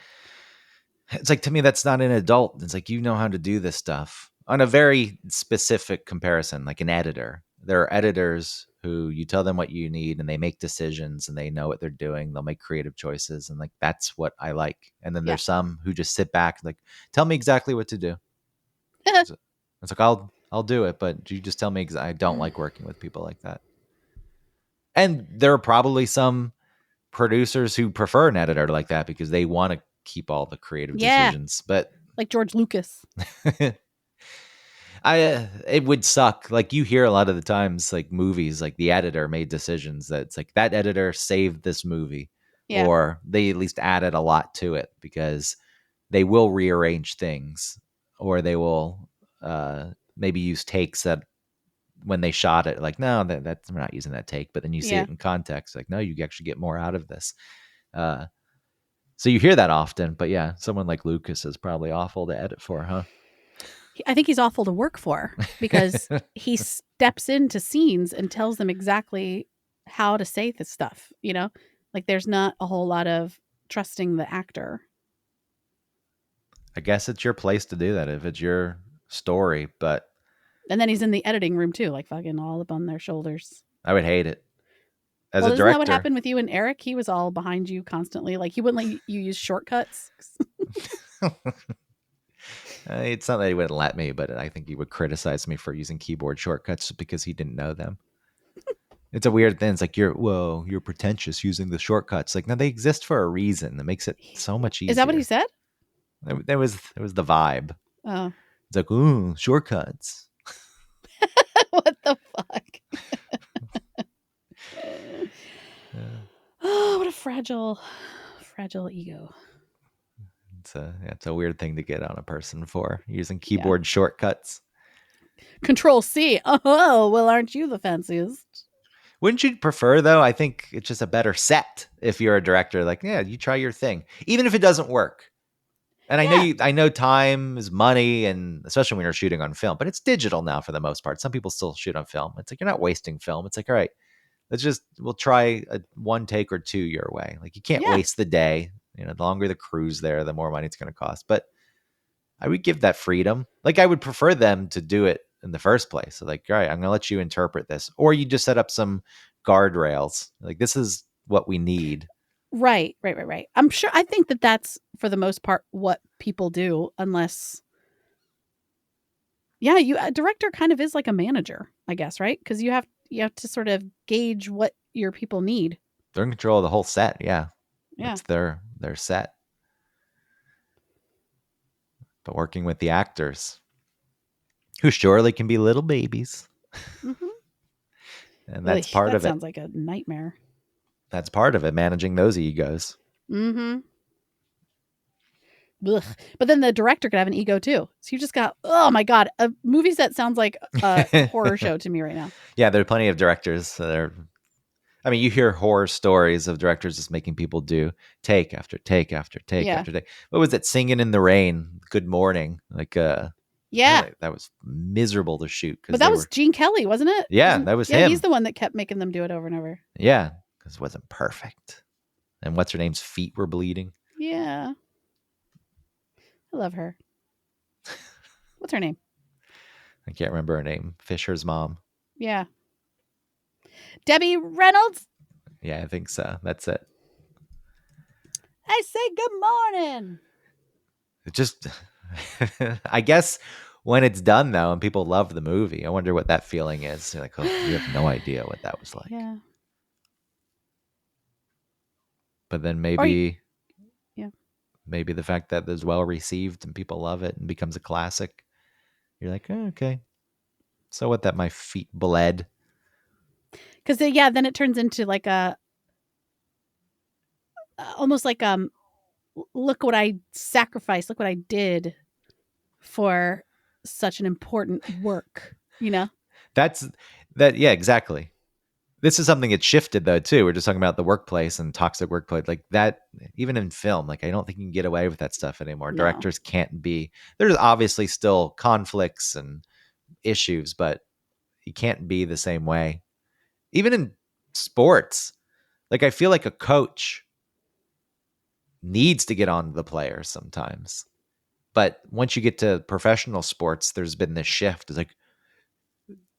it's like, to me, that's not an adult. It's like, you know how to do this stuff on a very specific comparison, like an editor. There are editors who you tell them what you need and they make decisions and they know what they're doing. They'll make creative choices. And like, that's what I like. And then there's some who just sit back, like, tell me exactly what to do. It's like, I'll do it, but you just tell me, I don't like working with people like that. And there are probably some producers who prefer an editor like that because they want to keep all the creative decisions. But like George Lucas. It would suck. Like, you hear a lot of the times, like movies, like the editor made decisions that it's like that editor saved this movie, or they at least added a lot to it because they will rearrange things, or they will maybe use takes that when they shot it, like, no, that's we're not using that take, but then you see it in context, like, no, you actually get more out of this. So you hear that often, but yeah, someone like Lucas is probably awful to edit for, huh? I think he's awful to work for because he steps into scenes and tells them exactly how to say this stuff, Like there's not a whole lot of trusting the actor. I guess it's your place to do that if it's your story, but... And then he's in the editing room too, like fucking all up on their shoulders. I would hate it. As a director. Isn't that what happened with you and Eric? He was all behind you constantly. Like he wouldn't let you use shortcuts. It's not that he wouldn't let me, but I think he would criticize me for using keyboard shortcuts because he didn't know them. It's a weird thing. It's like, you're pretentious using the shortcuts. Like, no, they exist for a reason. That makes it so much easier. Is that what he said? It was the vibe. Oh. It's like, ooh, shortcuts. What the fuck? Oh, what a fragile ego. It's a weird thing to get on a person for, using keyboard shortcuts. Control C. Oh, well, aren't you the fanciest? Wouldn't you prefer, though? I think it's just a better set if you're a director. Like, yeah, you try your thing, even if it doesn't work. And I know time is money, and especially when you're shooting on film, but it's digital now for the most part. Some people still shoot on film. It's like, you're not wasting film. It's like, all right, we'll try a one take or two your way. Like, you can't waste the day. The longer the crew's there, the more money it's going to cost. But I would give that freedom. Like, I would prefer them to do it in the first place. So like, all right, I'm going to let you interpret this. Or you just set up some guardrails. Like, this is what we need. Right. I think that's for the most part what people do, unless a director kind of is like a manager, I guess, right? Because you have to sort of gauge what your people need. They're in control of the whole set. Yeah. It's their set. But working with the actors, who surely can be little babies. Mm-hmm. And that's part of it. That sounds like a nightmare. That's part of it, managing those egos. Mm-hmm. ugh. But then the director could have an ego too. So you just got, oh my God, a movie set sounds like a horror show to me right now. Yeah, there are plenty of directors that are. I mean, you hear horror stories of directors just making people do take after take after take after take. What was it? Singing in the Rain, Good Morning. Like, that was miserable to shoot. But that was Gene Kelly, wasn't it? Yeah, that was him. He's the one that kept making them do it over and over. Yeah, because it wasn't perfect. And what's her name's feet were bleeding. Yeah. I love her. What's her name? I can't remember her name. Fisher's mom. Yeah. Debbie Reynolds? Yeah, I think so. That's it. I say good morning. It just, I guess when it's done though, and people love the movie, I wonder what that feeling is. You're like, oh, you have no idea what that was like. Yeah. But then maybe the fact that it's well received and people love it and becomes a classic, you're like, oh, okay. So what? That my feet bled. Because then it turns into like almost like look what I sacrificed, look what I did for such an important work. You know. Yeah, exactly. This is something that shifted though too. We're just talking about the workplace and toxic workplace, like that. Even in film, like I don't think you can get away with that stuff anymore. No. Directors can't be. There's obviously still conflicts and issues, but you can't be the same way. Even in sports, like I feel like a coach needs to get on the players sometimes. But once you get to professional sports, there's been this shift. It's like,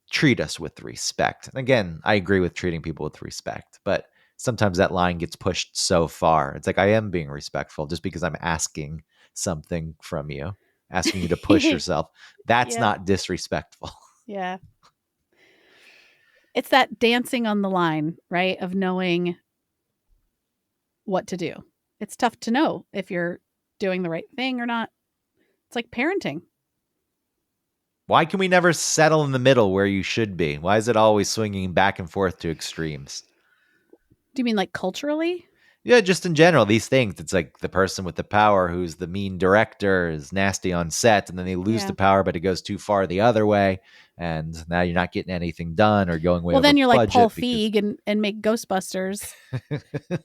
treat us with respect. And again, I agree with treating people with respect, but sometimes that line gets pushed so far. It's like, I am being respectful just because I'm asking something from you, asking you to push yourself. That's not disrespectful. Yeah. It's that dancing on the line, right? Of knowing what to do. It's tough to know if you're doing the right thing or not. It's like parenting. Why can we never settle in the middle where you should be? Why is it always swinging back and forth to extremes? Do you mean like culturally? Yeah, just in general, these things. It's like the person with the power who's the mean director is nasty on set, and then they lose the power, but it goes too far the other way, and now you're not getting anything done or going way over budget. Well, then you're like Paul Feig and make Ghostbusters,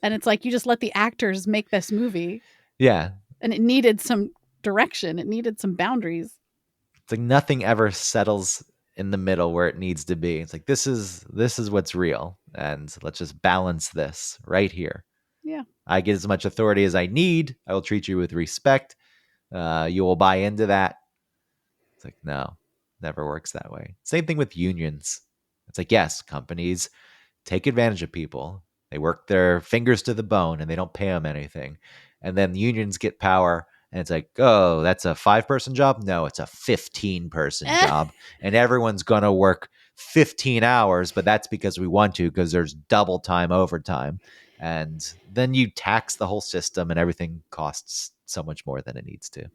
and it's like you just let the actors make this movie. Yeah. And it needed some direction. It needed some boundaries. It's like nothing ever settles in the middle where it needs to be. It's like, this is what's real. And let's just balance this right here. Yeah. I get as much authority as I need. I will treat you with respect. You will buy into that. It's like, no, never works that way. Same thing with unions. It's like, yes, companies take advantage of people. They work their fingers to the bone and they don't pay them anything. And then the unions get power. And it's like, oh, that's a 5-person job? No, it's a 15-person job. And everyone's going to work 15 hours, but that's because we want to, because there's double time overtime. And then you tax the whole system and everything costs so much more than it needs to.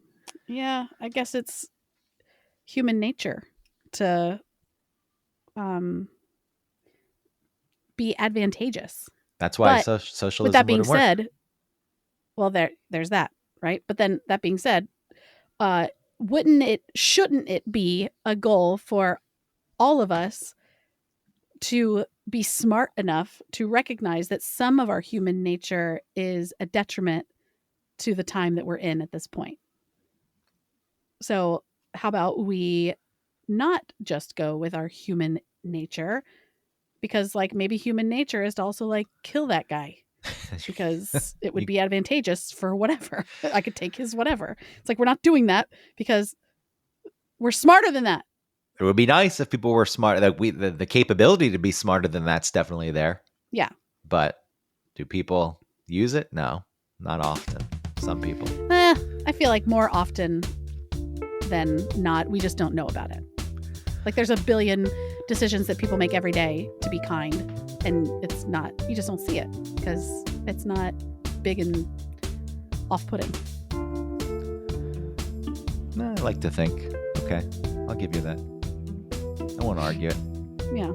Yeah, I guess it's human nature to be advantageous. That's why socialism with that being wouldn't work. said, well, there's that. Right. But then that being said, shouldn't it be a goal for all of us to be smart enough to recognize that some of our human nature is a detriment to the time that we're in at this point? So how about we not just go with our human nature, because like maybe human nature is to also like kill that guy. Because it would be advantageous for whatever. I could take his whatever. It's like, we're not doing that because we're smarter than that. It would be nice if people were smart. Like the capability to be smarter than that's definitely there. Yeah. But do people use it? No, not often. Some people. I feel like more often than not, we just don't know about it. Like there's a billion decisions that people make every day to be kind, and it's not, you just don't see it because it's not big and off-putting. I like to think. Okay, I'll give you that. I won't argue it. Yeah.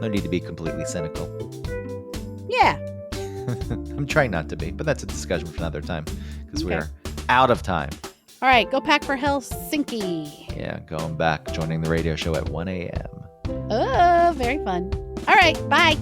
No need to be completely cynical. Yeah. I'm trying not to be, but that's a discussion for another time because we're out of time. All right, go pack for Helsinki. Yeah, going back, joining the radio show at 1 a.m. Oh, very fun. All right, bye.